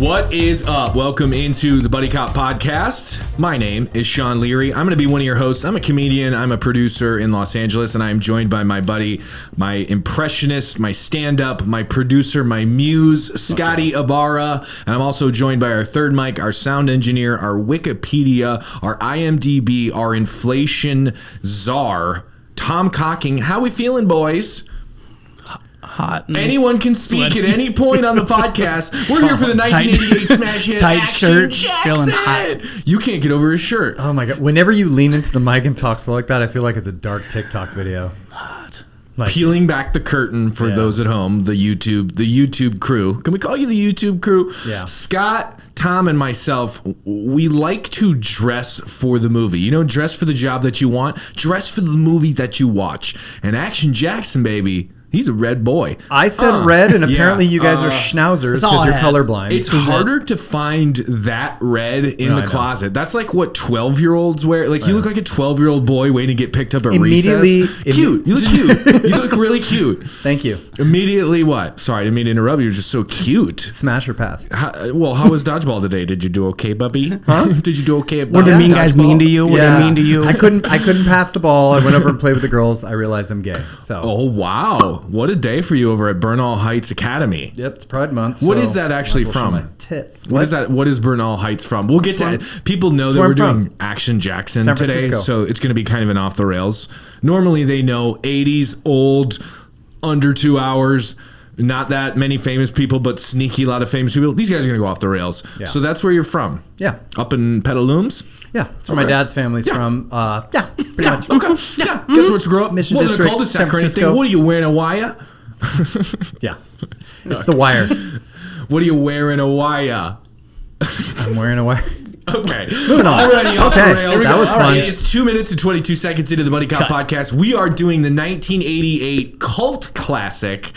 What is up? Welcome into the Buddy Cop Podcast. My name is Sean Leary. I'm going to be one of your hosts. I'm a comedian. I'm a producer in Los Angeles, and I am joined by my buddy, my impressionist, my stand-up, my producer, my muse, Scotty Ibarra. And I'm also joined by our third mic, our sound engineer, our Wikipedia, our IMDb, our inflation czar, Tom Cocking. How we feeling, boys? Hot. Anyone can speak at any point on the podcast. We're here for the 1988 smash hit Action Jackson. Feeling hot. You can't get over his shirt. Oh my god! Whenever you lean into the mic and talk slow like that, I feel like it's a dark TikTok video. Hot. Like, peeling back the curtain for those at home, the YouTube crew. Can we call you the YouTube crew? Yeah. Scott, Tom, and myself, we like to dress for the movie. You know, dress for the job that you want. Dress for the movie that you watch. And Action Jackson, baby. He's a red boy. I said red, and apparently you guys are schnauzers because you're colorblind. It's harder to find that red in the closet. That's like what 12-year-olds wear. Like, you look like a 12-year-old boy waiting to get picked up at recess. Cute. You look cute. You look really cute. Thank you. Immediately what? Sorry, I didn't mean to interrupt you. You're just so cute. Smash or pass? How was dodgeball today? Did you do okay, Bubby? Huh? Did you do okay at What did mean guys mean to you? What did mean to you? I couldn't pass the ball. I went over and played with the girls. I realized I'm gay. So. Oh, wow. What a day for you over at Bernal Heights Academy. Yep, it's Pride Month. What is that actually from? What is that? What is Bernal Heights from? We'll get to it. People know that we're doing Action Jackson today, so it's going to be kind of an off the rails. Normally they know 80s, old, under 2 hours, not that many famous people, but sneaky lot of famous people. These guys are going to go off the rails. Yeah. So that's where you're from? Yeah. Up in Petalooms? Yeah, that's where my dad's family's from. Pretty much. Okay. Yeah. Guess where it's grow up? Mission Wasn't District, a cul-de-sac San or anything. Francisco. What are you wearing, a wire? Yeah. It's the wire. What are you wearing, a wire? I'm wearing a wire. Okay. Moving on. Already off the rails. That was fun. It is 2 minutes and 22 seconds into the Buddy Cop Podcast. We are doing the 1988 cult classic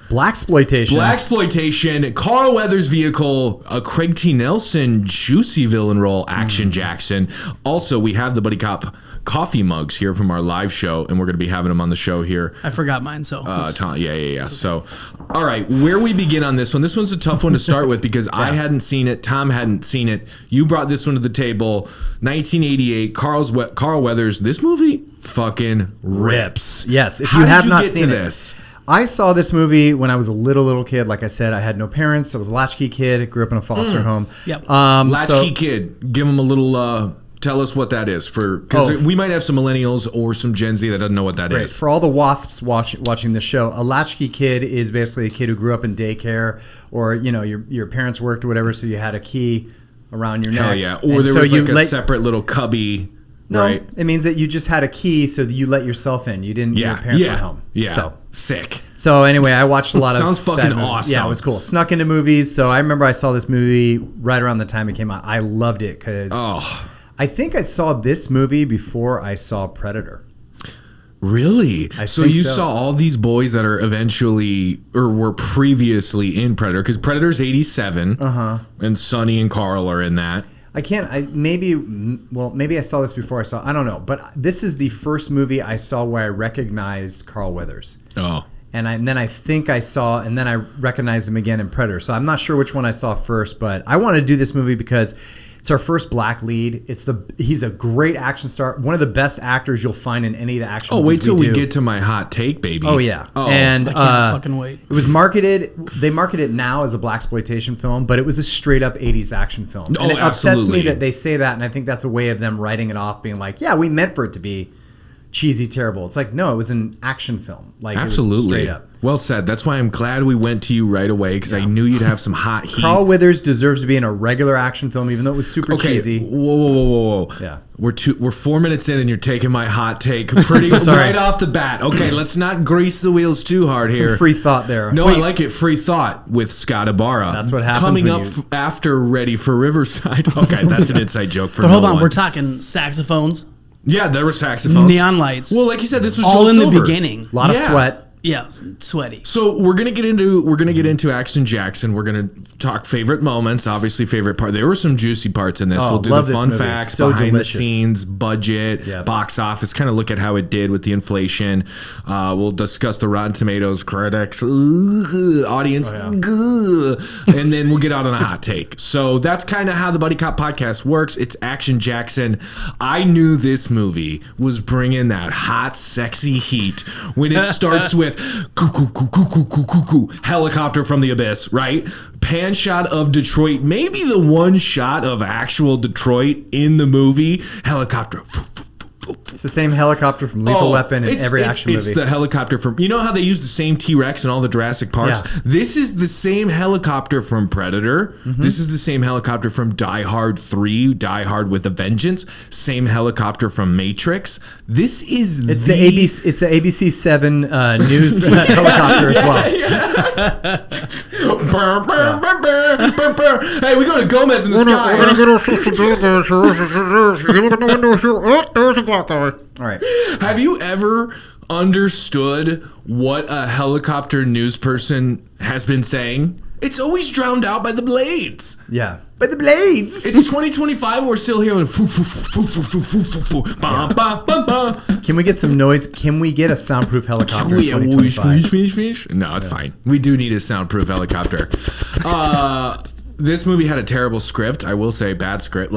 Blaxplotation. Carl Weathers' vehicle, a Craig T. Nelson juicy villain role, Action Jackson. Also, we have the Buddy Cop coffee mugs here from our live show, and we're going to be having them on the show here. I forgot mine, so. Tom, yeah. So, all right, where we begin on this one. This one's a tough one to start with because I hadn't seen it. Tom hadn't seen it. You brought this one to the table. 1988, Carl Weathers. This movie fucking rips. Yes, if you have not seen this. I saw this movie when I was a little kid. Like I said, I had no parents. I was a latchkey kid. Grew up in a foster home. Yep. Latchkey kid. Give them a little... tell us what that is, because we might have some millennials or some Gen Z that doesn't know what that is. For all the wasps watching this show, a latchkey kid is basically a kid who grew up in daycare, or your parents worked or whatever, so you had a key around your neck. Hell yeah. Or there was like a separate little cubby. No, right? It means that you just had a key, so that you let yourself in. You didn't. Your parents were home. Yeah. So sick. So anyway, I watched a lot of. Sounds fucking awesome. Yeah, it was cool. Snuck into movies. So I remember I saw this movie right around the time it came out. I loved it because I think I saw this movie before I saw Predator. Really? So you saw all these boys that are eventually or were previously in Predator, because Predator's 87, and Sonny and Carl are in that. Maybe I saw this before I don't know. But this is the first movie I saw where I recognized Carl Weathers. Oh. And then I think I saw, and then I recognized him again in Predator. So I'm not sure which one I saw first, but I want to do this movie because it's our first black lead. He's a great action star, one of the best actors you'll find in any of the action movies. Wait till we get to my hot take, baby. Oh yeah. And I can't fucking wait. It was marketed. They market it now as a blaxploitation film, but it was a straight up 80s action film. And it upsets me that they say that, and I think that's a way of them writing it off, being like, yeah, we meant for it to be cheesy, terrible. It's like, no, it was an action film. Like, absolutely. It was straight up. Well said. That's why I'm glad we went to you right away, because I knew you'd have some hot heat. Carl Weathers deserves to be in a regular action film, even though it was super cheesy. Whoa. Yeah. We're 4 minutes in, and you're taking my hot take pretty right off the bat. Okay, let's not grease the wheels too hard here. Some free thought there. No, I like it. Free thought with Scott Ibarra. That's what happens coming up after Ready for Riverside. Okay, that's an inside joke for But hold on, we're talking saxophones. Yeah, there were saxophones. Neon lights. Well, like you said, this was all Joel in Silver. the beginning. A lot of sweat. Yeah, sweaty. So we're gonna get into Action Jackson. We're gonna talk favorite moments, obviously favorite part. There were some juicy parts in this. We'll do the fun facts, so behind the scenes, budget, box office. Kind of look at how it did with the inflation. We'll discuss the Rotten Tomatoes critics, audience, and then we'll get out on a hot take. So that's kind of how the Buddy Cop podcast works. It's Action Jackson. I knew this movie was bringing that hot, sexy heat when it starts with helicopter from the abyss, right? Pan shot of Detroit, maybe the one shot of actual Detroit in the movie. Helicopter. It's the same helicopter from Lethal Weapon in every action movie. It's the helicopter from... You know how they use the same T-Rex in all the Jurassic Parks? Yeah. This is the same helicopter from Predator. Mm-hmm. This is the same helicopter from Die Hard 3, Die Hard with a Vengeance. Same helicopter from Matrix. This is It's the ABC 7 news helicopter as well. Hey, we go to Gomez in the sky. We're going to get our social distance. You look at the window, oh, there's a black guy. All right. Have you ever understood what a helicopter news person has been saying? It's always drowned out by the blades. Yeah. By the blades. It's 2025 and we're still here. Can we get some noise? Can we get a soundproof helicopter in 2025? No, it's fine. We do need a soundproof helicopter. This movie had a terrible script. I will say bad script,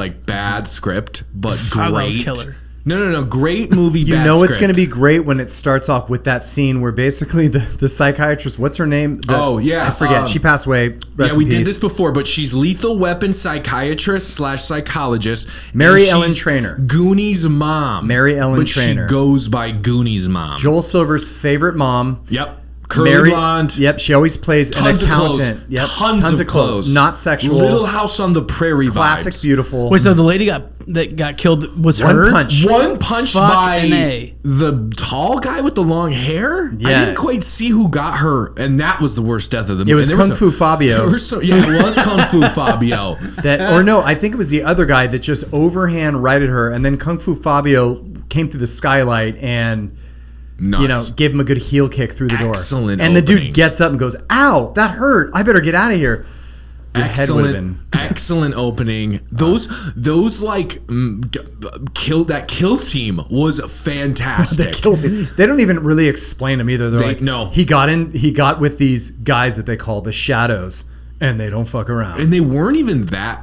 but great. Killer. No. Great movie, you bad know script. It's going to be great when it starts off with that scene where basically the psychiatrist, what's her name? I forget. She passed away. We did this before, but she's Lethal Weapon psychiatrist / psychologist. Mary Ellen Trainor. Goonies' mom. Mary Ellen Trainor. She goes by Goonies' mom. Joel Silver's favorite mom. Yep. Curly blonde. Yep, she always plays an accountant. Yep, tons of clothes. Not sexual. Little House on the Prairie Classic, vibes. Beautiful. Wait, so the lady that got killed was one her? punch. One punch by the tall guy with the long hair? Yeah. I didn't quite see who got her, and that was the worst death of the movie. It was Kung Fu Fabio. It was Kung Fu Fabio. I think it was the other guy that just overhand righted her, and then Kung Fu Fabio came through the skylight and... Nuts. Gave him a good heel kick through the door. Excellent And opening. the dude gets up and goes, ow, that hurt. I better get out of here. Excellent opening. Those kill team was fantastic. The kill team. They don't even really explain them either. No. He got with these guys that they call the Shadows, and they don't fuck around. And they weren't even that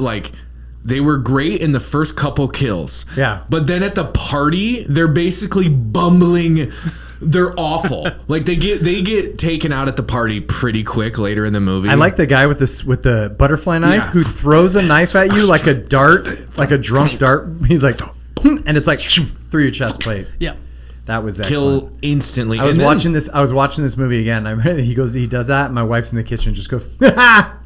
they were great in the first couple kills. Yeah. But then at the party, they're basically bumbling. They're awful. They get taken out at the party pretty quick later in the movie. I like the guy with the butterfly knife who throws a knife at you like a dart, like a drunk dart. He's like, and it's like through your chest plate. Yeah. That was excellent. Kill instantly. I was watching this movie again. He does that, and my wife's in the kitchen, just goes, ha.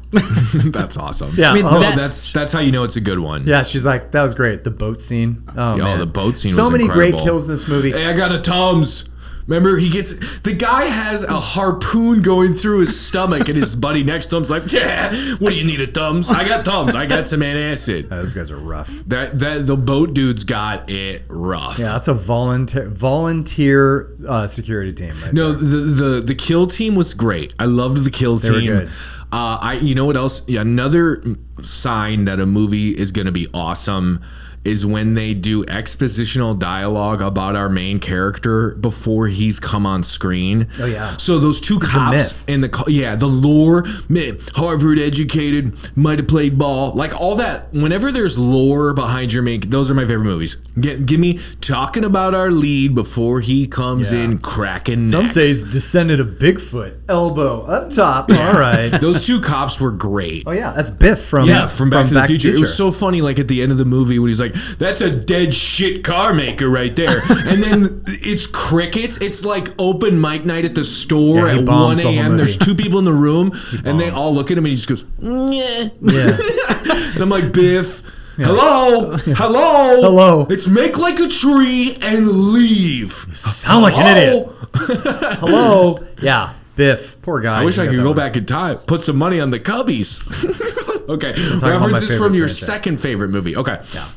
That's awesome. Yeah, that's how you know it's a good one. Yeah, she's like, that was great. The boat scene. Oh man, the boat scene. So was many incredible. great kills in this movie. Hey, I got a Tums. Remember, the guy has a harpoon going through his stomach, and his buddy next to him's like, "Yeah, what do you need, a Tums? I got Tums. I got some antacid." Those guys are rough. The boat dudes got it rough. Yeah, that's a volunteer security team. Right the kill team was great. I loved the kill team. They were good. You know what else? Yeah, another sign that a movie is going to be awesome is when they do expositional dialogue about our main character before he's come on screen. Oh yeah. So those two cops in the lore, man, Harvard educated, might have played ball, like all that. Whenever there's lore behind your main, those are my favorite movies. Give me talking about our lead before he comes in cracking necks. Some say he's descendant of Bigfoot. Elbow up top. All right. Those two cops were great. Oh yeah, that's Biff from Back to the Future. It was so funny, at the end of the movie when he's like, "That's a dead shit car maker right there," and then it's crickets. It's like open mic night at the store at 1 a.m. There's two people in the room, and they all look at him, and he just goes, "Yeah." And I'm like, Biff. Yeah. Hello. It's make like a tree and leave. You sound like an idiot. Hello. Yeah, Biff. Poor guy. I wish I could go back in time. Put some money on the Cubbies. Okay. References from your second favorite movie. Okay. Yeah.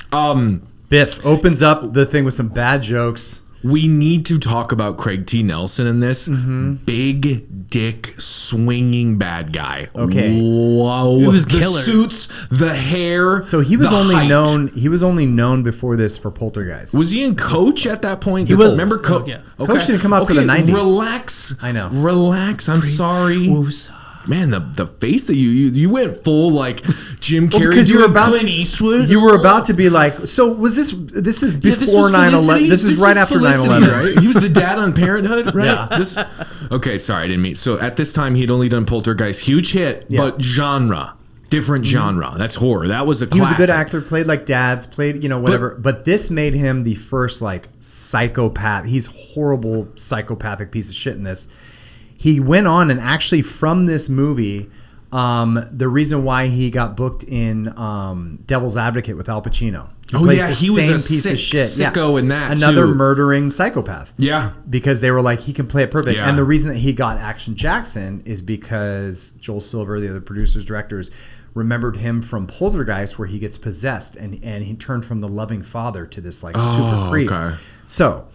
Biff opens up the thing with some bad jokes. We need to talk about Craig T. Nelson in this. Big dick swinging bad guy. Okay. Whoa. He was the killer. suits, the hair. So he was the only height. known. He was only known before this for Poltergeist. Was he in Coach at that point? He was. Remember Coach? Yeah. Coach didn't come out till the 90s. Relax. I know. Relax. I'm sorry. Man, the face that you went full like Jim Carrey because you were about Clint Eastwood. You were about to be like, so was this? This is before 9/11. This is right after 9/11, right? He was the dad on Parenthood, right? Yeah. Okay, sorry, I didn't mean. So at this time, he'd only done Poltergeist, huge hit, Yeah. but genre. Different genre. That's horror. That was a classic. He was a good actor, played like dads, played, whatever. But this made him the first like psychopath. He's horrible psychopathic piece of shit in this. He went on and actually from this movie, the reason why he got booked in Devil's Advocate with Al Pacino. He was a sicko in that Another too. Murdering psychopath. Yeah. Because they were like, he can play it perfect. Yeah. And the reason that he got Action Jackson is because Joel Silver, the other producers, directors, remembered him from Poltergeist where he gets possessed and he turned from the loving father to this like super creep. Okay. So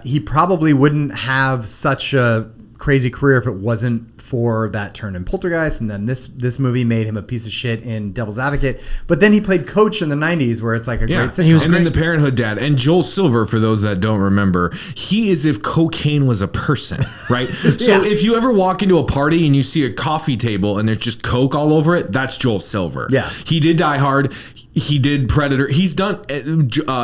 he probably wouldn't have such a crazy career if it wasn't for that turn in Poltergeist, and then this movie made him a piece of shit in Devil's Advocate. But then he played Coach in the 90s where it's like a great sitcom. And then the Parenthood dad. And Joel Silver, for those that don't remember, he is if cocaine was a person, right? So if you ever walk into a party and you see a coffee table and there's just Coke all over it, that's Joel Silver. Yeah. He did Die Hard. He did Predator. He's done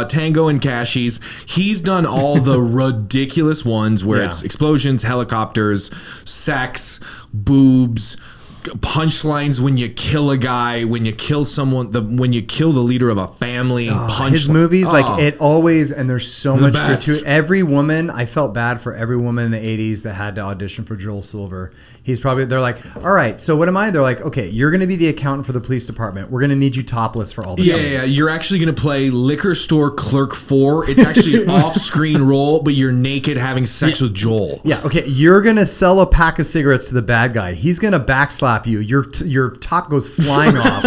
Tango and Cashies. He's done all the ridiculous ones where it's explosions, helicopters, sex, boobs, punchlines when you kill a guy, when you kill someone, when you kill the leader of a family. His movies, like it always, and there's so much best. to every woman. I felt bad for every woman in the 80s that had to audition for Joel Silver. They're like, all right, so what am I? They're like, okay, you're going to be the accountant for the police department. We're going to need you topless for all the scenes. Yeah. You're actually going to play liquor store clerk 4. It's actually an off-screen role, but you're naked having sex with Joel. Yeah, okay, you're going to sell a pack of cigarettes to the bad guy. He's going to backslap you. Your top goes flying off.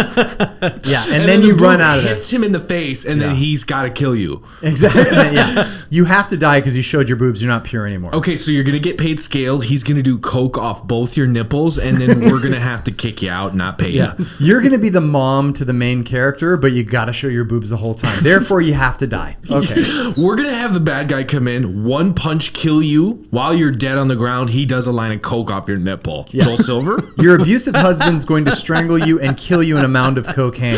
Yeah, and then you run out of there. Hits him in the face, and then he's got to kill you. Exactly. Yeah. You have to die because you showed your boobs. You're not pure anymore. Okay, so you're going to get paid scale. He's going to do coke off both your nipples, and then we're going to have to kick you out, not pay you. You're going to be the mom to the main character, but you got to show your boobs the whole time. Therefore, you have to die. Okay. We're going to have the bad guy come in, one punch kill you while you're dead on the ground. He does a line of coke off your nipple. Yeah. Joel Silver? Your abusive husband's going to strangle you and kill you in a mound of cocaine.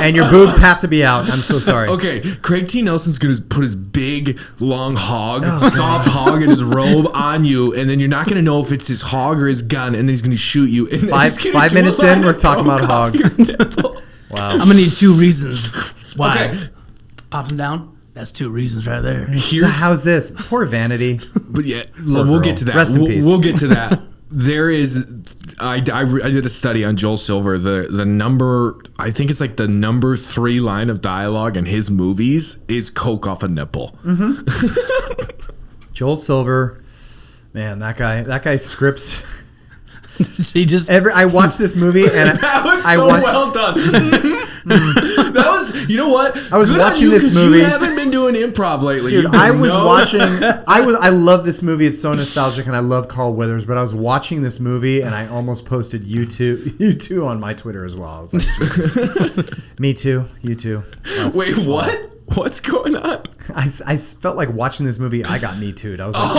And your boobs have to be out. I'm so sorry. Okay, Craig T. Nelson's going to put his big, long hog, soft hog in his robe on you, and then you're not going to know if it's his hog or his gun, and then he's going to shoot you. And then 5 minutes in, we're talking about hogs. Wow. I'm going to need 2 reasons why. Okay. Pop them down. That's 2 reasons right there. How's this? Poor Vanity. But yeah, we'll get to that. Rest in peace. We'll get to that. There is, I did a study on Joel Silver. The number, I think it's like the number 3 line of dialogue in his movies is coke off a nipple. Mm-hmm. Joel Silver, man, that guy scripts. He just I watched this movie and that was well done. That was, you know what? I was watching this movie. You haven't been doing improv lately, dude. I was watching. I love this movie. It's so nostalgic, and I love Carl Weathers. But I was watching this movie, and I almost posted you two on my Twitter as well. I was like, me too, you too. Wait, what? What's going on? I felt like watching this movie. I got me too. I was like,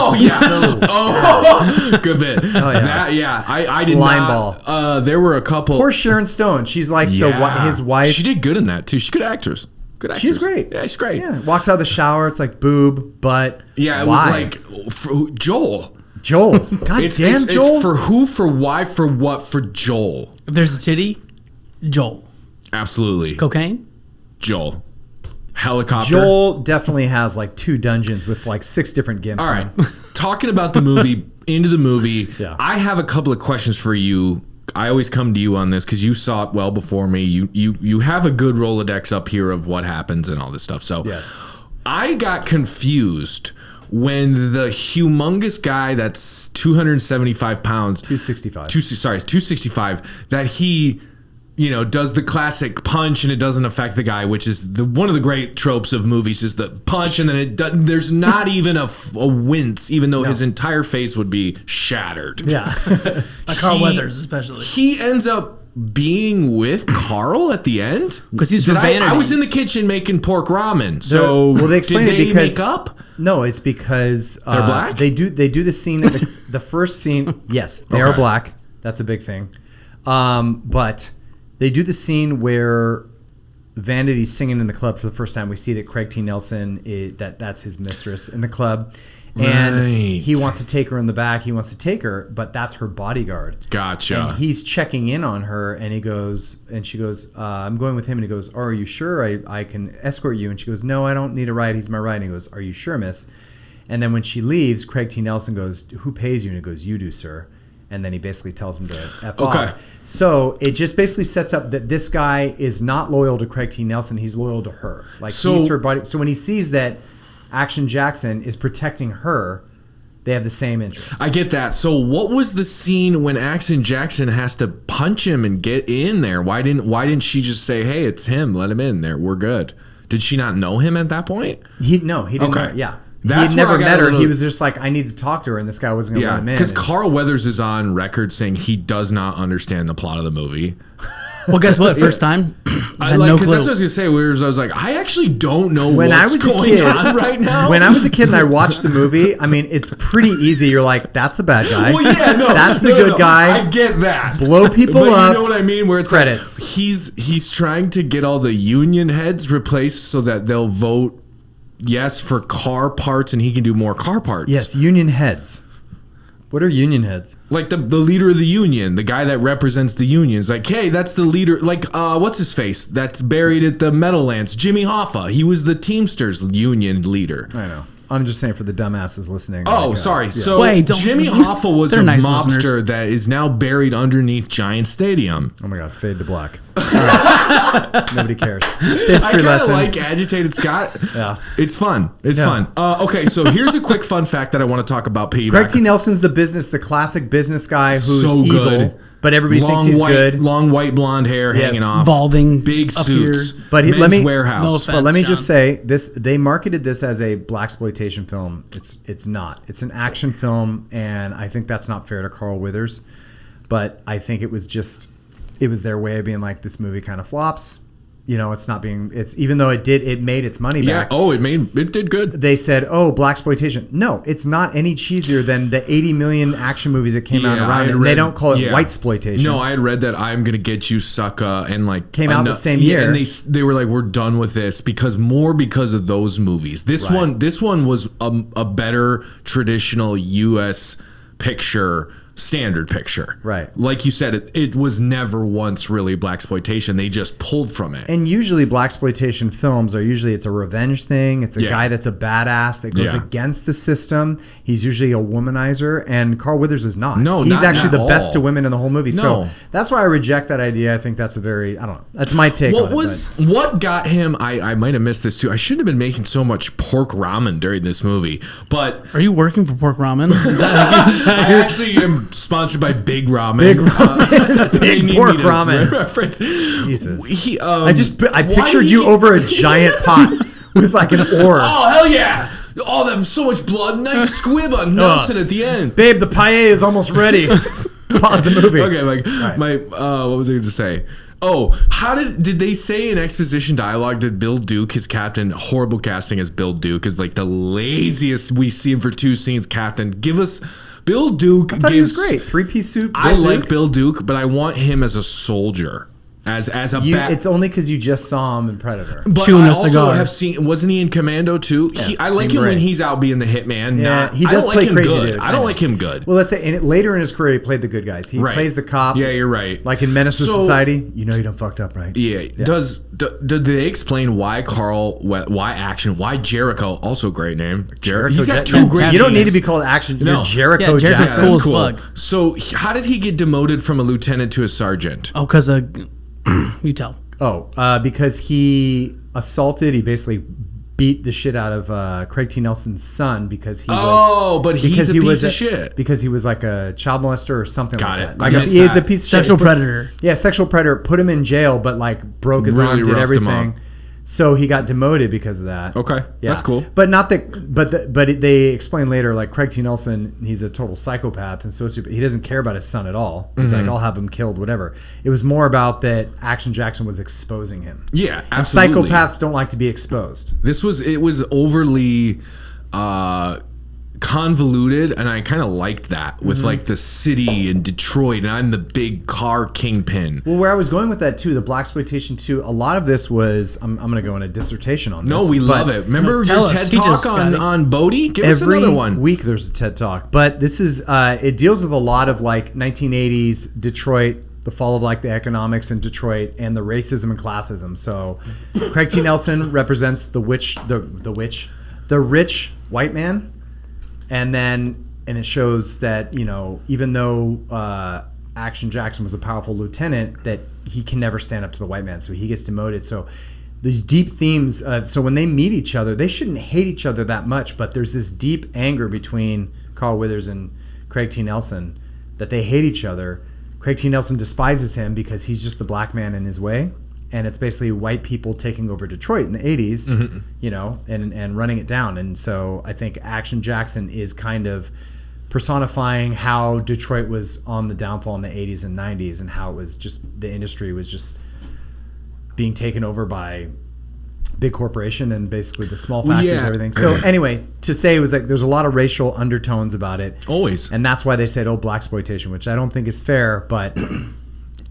good bit. Oh yeah, I did Slime not. ball. There were a couple. Poor Sharon Stone. She's like his wife. She did good in that too. She's a good actress. Good actress. She's great. Yeah, she's great. Yeah, walks out of the shower. It's like boob, butt. Yeah, it why? was like for Joel. Joel. God damn, Joel. It's for who, for why, for what, for Joel. If there's a titty, Joel. Absolutely. Cocaine? Joel. Helicopter. Joel definitely has like 2 dungeons with like 6 different gimps. All right. Talking about the movie, into the movie, yeah. I have a couple of questions for you. I always come to you on this because you saw it well before me. You have a good Rolodex up here of what happens and all this stuff. So yes. I got confused when the humongous guy that's 275 pounds. 265. 265. That he does the classic punch and it doesn't affect the guy, which is one of the great tropes of movies is the punch and then it doesn't, there's not even a wince, even though his entire face would be shattered. Yeah. Like Carl Weathers, especially. He ends up being with Carl at the end? Because he's for Vanity. I was in the kitchen making pork ramen. So they explain did it they because, make up? No, it's because they're black. They do the scene. The first scene. Yes, they are black. That's a big thing. But they do the scene where Vanity's singing in the club for the first time. We see that Craig T. Nelson that's his mistress in the club. And he wants to take her in the back. He wants to take her, but that's her bodyguard. Gotcha. And he's checking in on her, and she goes, I'm going with him. And he goes, are you sure I can escort you? And she goes, no, I don't need a ride. He's my ride. And he goes, are you sure, miss? And then when she leaves, Craig T. Nelson goes, who pays you? And he goes, you do, sir. And then he basically tells him to F off. So it just basically sets up that this guy is not loyal to Craig T. Nelson. He's loyal to her. He's her body. So when he sees that Action Jackson is protecting her, they have the same interest. I get that. So what was the scene when Action Jackson has to punch him and get in there? Why didn't she just say, hey, it's him, let him in there, we're good? Did she not know him at that point? He didn't know. Yeah. He never met her. He was just like, I need to talk to her, and this guy wasn't going to let him in. Because Carl Weathers is on record saying he does not understand the plot of the movie. Well, guess what? First time, I like, because that's what I was gonna say. I was like, I actually don't know what's going on right now. When I was a kid and I watched the movie, I mean, it's pretty easy. You're like, that's a bad guy. Well, yeah, no, that's the good guy. I get that. Blow people but up. You know what I mean? Where it's credits. Like, he's trying to get all the union heads replaced so that they'll vote yes for car parts, and he can do more car parts. Yes, union heads. What are union heads? Like the leader of the union, the guy that represents the unions. Like, hey, that's the leader. Like, what's his face? That's buried at the Meadowlands. Jimmy Hoffa. He was the Teamsters union leader. I know. I'm just saying for the dumbasses listening. Oh, sorry. Yeah. So Jimmy Hoffa was a nice mobster listeners. That is now buried underneath Giant Stadium. Oh my God, fade to black. Right. Nobody cares. It's a history lesson. I kind of like Agitated Scott. Yeah. It's fun. It's fun. Okay, so here's a quick fun fact that I want to talk about. Craig T. Nelson's the classic business guy who's so evil. Good. But everybody thinks he's good. Long white blonde hair hanging off. Balding. Big suits. But let me just say this: they marketed this as a blaxploitation film. It's not. It's an action film, and I think that's not fair to Carl Weathers. But I think it was their way of being like, this movie kind of flops. It's not being. It's even though it made its money back. Oh, it did good. They said, oh, blaxploitation. No, it's not any cheesier than the 80 million action movies that came out around it. And they don't call it whitesploitation. No, I had read that I'm Gonna Get You, Sucka, and like came out the same year. And they were like, we're done with this because of those movies. This one was a better traditional U.S. picture. Standard picture, right? Like you said, it was never once really blaxploitation. They just pulled from it. And usually, blaxploitation films it's a revenge thing. It's a guy that's a badass that goes against the system. He's usually a womanizer, and Carl Weathers is not. No, he's not actually the all. best to women in the whole movie. No. So that's why I reject that idea. I think that's I don't know. That's my take on it. What got him? I might have missed this too. I shouldn't have been making so much pork ramen during this movie. But are you working for pork ramen? I actually am sponsored by Big Ramen. Big Ramen. Big pork ramen. Reference. Jesus. I pictured you over a giant pot with like an oar. Oh, hell yeah. Oh, that was so much blood. Nice squib on Nelson at the end. Babe, the paella is almost ready. Pause the movie. Okay, what was I going to say? Oh, did they say in exposition dialogue that Bill Duke, his captain, horrible casting as Bill Duke, is like the laziest we see him for 2 scenes captain. Give us Bill Duke. I thought he was great. 3-piece suit. I like Bill Duke, but I want him as a soldier. As a it's only because you just saw him in Predator. But chewing I a also cigar. have seen. Wasn't he in Commando too? Yeah, I like him when he's out being the hitman. Yeah, he does play crazy dude. I don't like him good. Well, let's say later in his career, he played the good guys. He plays the cop. Yeah, you're right. Like in Menace to Society, you done fucked up, right? Yeah. Did they explain why why Jericho? Also a great name. Jericho. He's got 2 great. You don't need to be called Action. No. You're Jericho Jericho's Jackson. cool as fuck. So how did he get demoted from a lieutenant to a sergeant? Oh, because you tell. Because he assaulted. He basically beat the shit out of Craig T. Nelson's son because he's a piece of shit. Because he was like a child molester or something Got like it. that. Like he is a piece of sexual predator. Yeah, sexual predator. Put him in jail, but like broke his arm, did everything. So he got demoted because of that. Okay, that's cool. But not that. But they explain later, like Craig T. Nelson, he's a total psychopath and sociopath. He doesn't care about his son at all. He's like, I'll have him killed, whatever. It was more about that Action Jackson was exposing him. Yeah, absolutely. And psychopaths don't like to be exposed. It was overly convoluted, and I kind of liked that with like the city and Detroit, and I'm the big car kingpin. Well, where I was going with that too, the blaxploitation too, a lot of this was I'm going to go in a dissertation on this. No, we love it. Remember your TED Talk on Bodie? Give us another one. Every week there's a TED Talk, but this is it deals with a lot of like 1980s Detroit, the fall of like the economics in Detroit, and the racism and classism. So Craig T. Nelson represents the rich white man. And it shows that, you know, even though Action Jackson was a powerful lieutenant, that he can never stand up to the white man. So he gets demoted. So these deep themes. So when they meet each other, they shouldn't hate each other that much. But there's this deep anger between Carl Weathers and Craig T. Nelson that they hate each other. Craig T. Nelson despises him because he's just the black man in his way. And it's basically white people taking over Detroit in the 80s, you know, and running it down. And so I think Action Jackson is kind of personifying how Detroit was on the downfall in the 80s and 90s, and how it was just the industry was just being taken over by big corporation and basically the small factories and everything. So anyway, to say it was like there's a lot of racial undertones about it. Always. And that's why they said, blaxploitation, which I don't think is fair, but...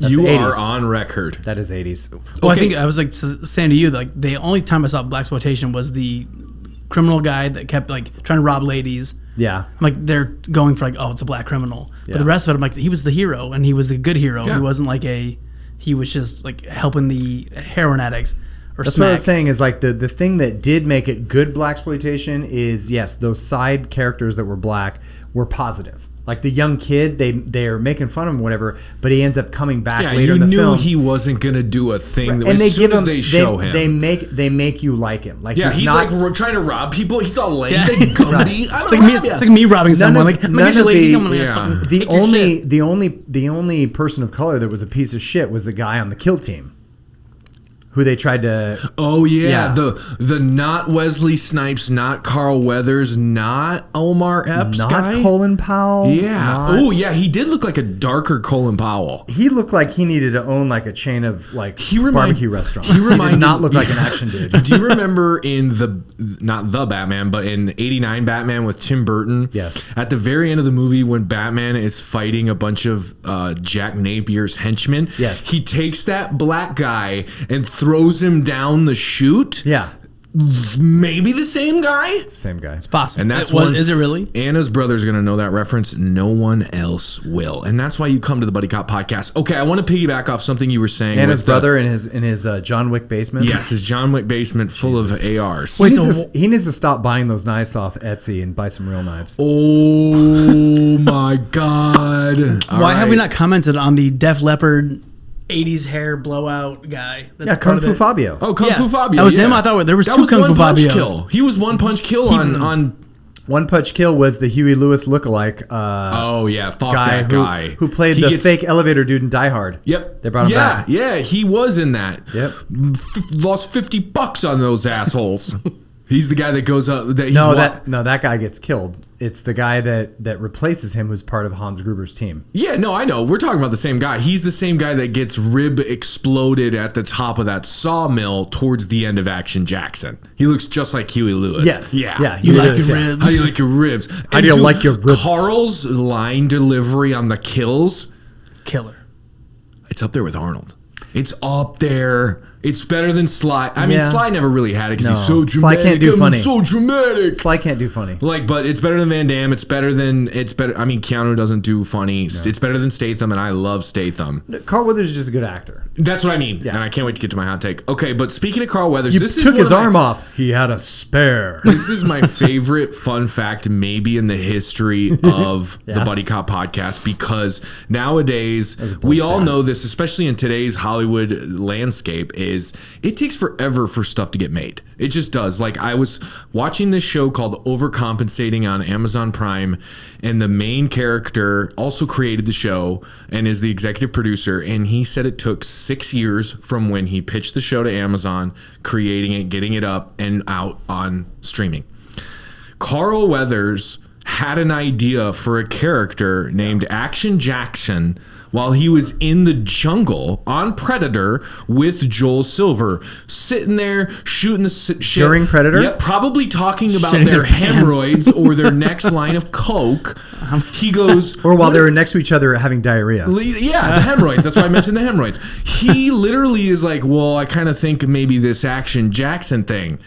You are on record. That is 80s. Well, I think I was like saying to you, like the only time I saw blaxploitation was the criminal guy that kept like trying to rob ladies. Yeah. I'm like, they're going for like, oh, it's a black criminal. Yeah. But the rest of it, I'm like, he was the hero, and he was a good hero. Yeah. He wasn't like he was just like helping the heroin addicts or That's smack. what I was saying is like the thing that did make it good blaxploitation is, yes, those side characters that were black were positive. Like the young kid, they're making fun of him, whatever, but he ends up coming back later in the film. You knew he wasn't gonna do a thing. And as soon as they show him, they make you like him. Like he's like trying to rob people. He's all lame. He's like Gumby. It's like me robbing someone. The only person of color that was a piece of shit was the guy on the kill team, who they tried to... Oh, yeah. The not Wesley Snipes, not Carl Weathers, not Omar Epps guy. Not Colin Powell. Yeah. He did look like a darker Colin Powell. He looked like he needed to own like a chain of like barbecue restaurants. He did not look like an action dude. Do you remember in not the Batman, but in 89 Batman with Tim Burton? Yes. At the very end of the movie when Batman is fighting a bunch of Jack Napier's henchmen, yes, he takes that black guy and throws him down the chute. Yeah. Maybe the same guy? Same guy. It's possible. And that's one. Is it really? Anna's brother's going to know that reference. No one else will. And that's why you come to the Buddy Cop podcast. Okay, I want to piggyback off something you were saying. Anna's brother in his John Wick basement? Yes, his John Wick basement full of ARs. Wait, he needs to stop buying those knives off Etsy and buy some real knives. Oh, my God. Why have we not commented on the Def Leppard 80s hair blowout guy? That's Kung Fu Fabio. Oh, Kung Fu Fabio. That was him? I thought there was two Kung Fu Fabios. He was One Punch Kill on... One Punch Kill was the Huey Lewis lookalike. Guy who played the fake elevator dude in Die Hard. Yep. They brought him back. Yeah, he was in that. Yep. Lost $50 on those assholes. He's the guy that goes up. That guy gets killed. It's the guy that replaces him, who's part of Hans Gruber's team. Yeah, no, I know. We're talking about the same guy. He's the same guy that gets rib exploded at the top of that sawmill towards the end of Action Jackson. He looks just like Huey Lewis. Yes. Yeah. You like your ribs? How do you like your ribs? How do you like your ribs? Carl's line delivery on the kills. Killer. It's up there with Arnold. It's up there. It's better than Sly. I mean, Sly never really had it because he's so dramatic. Sly can't do funny. So dramatic. Sly can't do funny. But it's better than Van Damme. It's better. I mean, Keanu doesn't do funny. No. It's better than Statham, and I love Statham. Carl Weathers is just a good actor. That's what I mean. Yeah. And I can't wait to get to my hot take. Okay, but speaking of Carl Weathers, this took his arm off. He had a spare. This is my favorite fun fact, maybe in the history of the Buddy Cop podcast, because nowadays we all know this, especially in today's Hollywood Hollywood landscape is it takes forever for stuff to get made. It just does. Like I was watching this show called Overcompensating on Amazon Prime, and the main character also created the show and is the executive producer, and he said it took 6 years from when he pitched the show to Amazon, creating it, getting it up and out on streaming. Carl Weathers had an idea for a character named Action Jackson while he was in the jungle on Predator with Joel Silver, sitting there shooting the shit. During Predator? Yeah, probably talking about Shitting their their pants. hemorrhoids or their next line of coke. He goes... Or while they were next to each other having diarrhea. Yeah, the hemorrhoids. That's why I mentioned the hemorrhoids. He literally is like, well, I kind of think maybe this Action Jackson thing.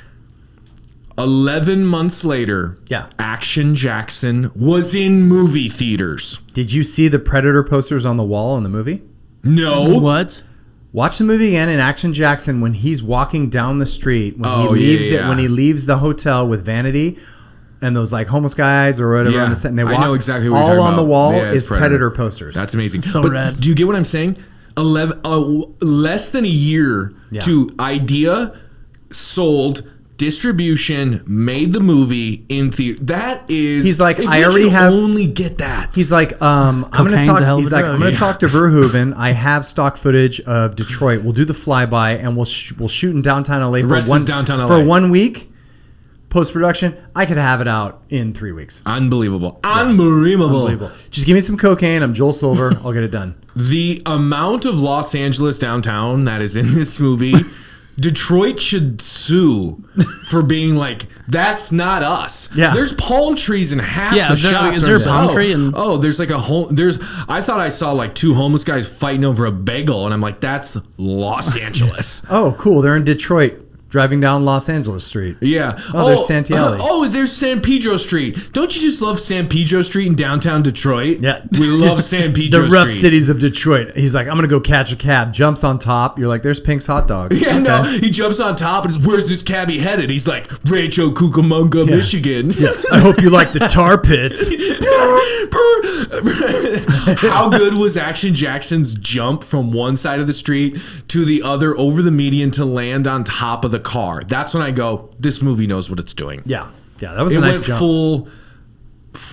11 months later, Action Jackson was in movie theaters. Did you see the Predator posters on the wall in the movie? No. What? Watch the movie again in Action Jackson when he's walking down the street when when he leaves the hotel with Vanity and those like homeless guys or whatever on the set, and they walk. I know exactly what all you're talking on about. the wall Yeah, is Predator posters. That's amazing. So but rad. do you get what I'm saying? Less than a year to idea, sold, distribution, made the movie in theater. That is, he's like, if I we already could have. only get that. He's like, I'm gonna Cocaine's talk. a hell of a He's like, drug. I'm gonna talk to Verhoeven. I have stock footage of Detroit. We'll do the flyby and we'll shoot in downtown LA for 1 week. Post production, I could have it out in 3 weeks. Unbelievable. Unbelievable. Just give me some cocaine. I'm Joel Silver. I'll get it done. The amount of Los Angeles downtown that is in this movie, Detroit should sue for being like, that's not us. Yeah. There's palm trees in half the is there- shots. is there a There's- palm tree in- there's like I thought I saw like two homeless guys fighting over a bagel, and I'm like, that's Los Angeles. Oh, cool. They're in Detroit. Driving down Los Angeles Street. Yeah. Oh, there's Santiago. There's San Pedro Street. Don't you just love San Pedro Street in downtown Detroit? Yeah. We love San Pedro The Street. rough cities of Detroit. He's like, I'm going to go catch a cab. Jumps on top. You're like, there's Pink's hot dog. Yeah, no, he jumps on top and where's this cabbie headed? He's like, Rancho Cucamonga, Michigan. Yeah. I hope you like the tar pits. How good was Action Jackson's jump from one side of the street to the other over the median to land on top of the car? That's when I go, this movie knows what it's doing. Yeah. Yeah, that was a nice jump.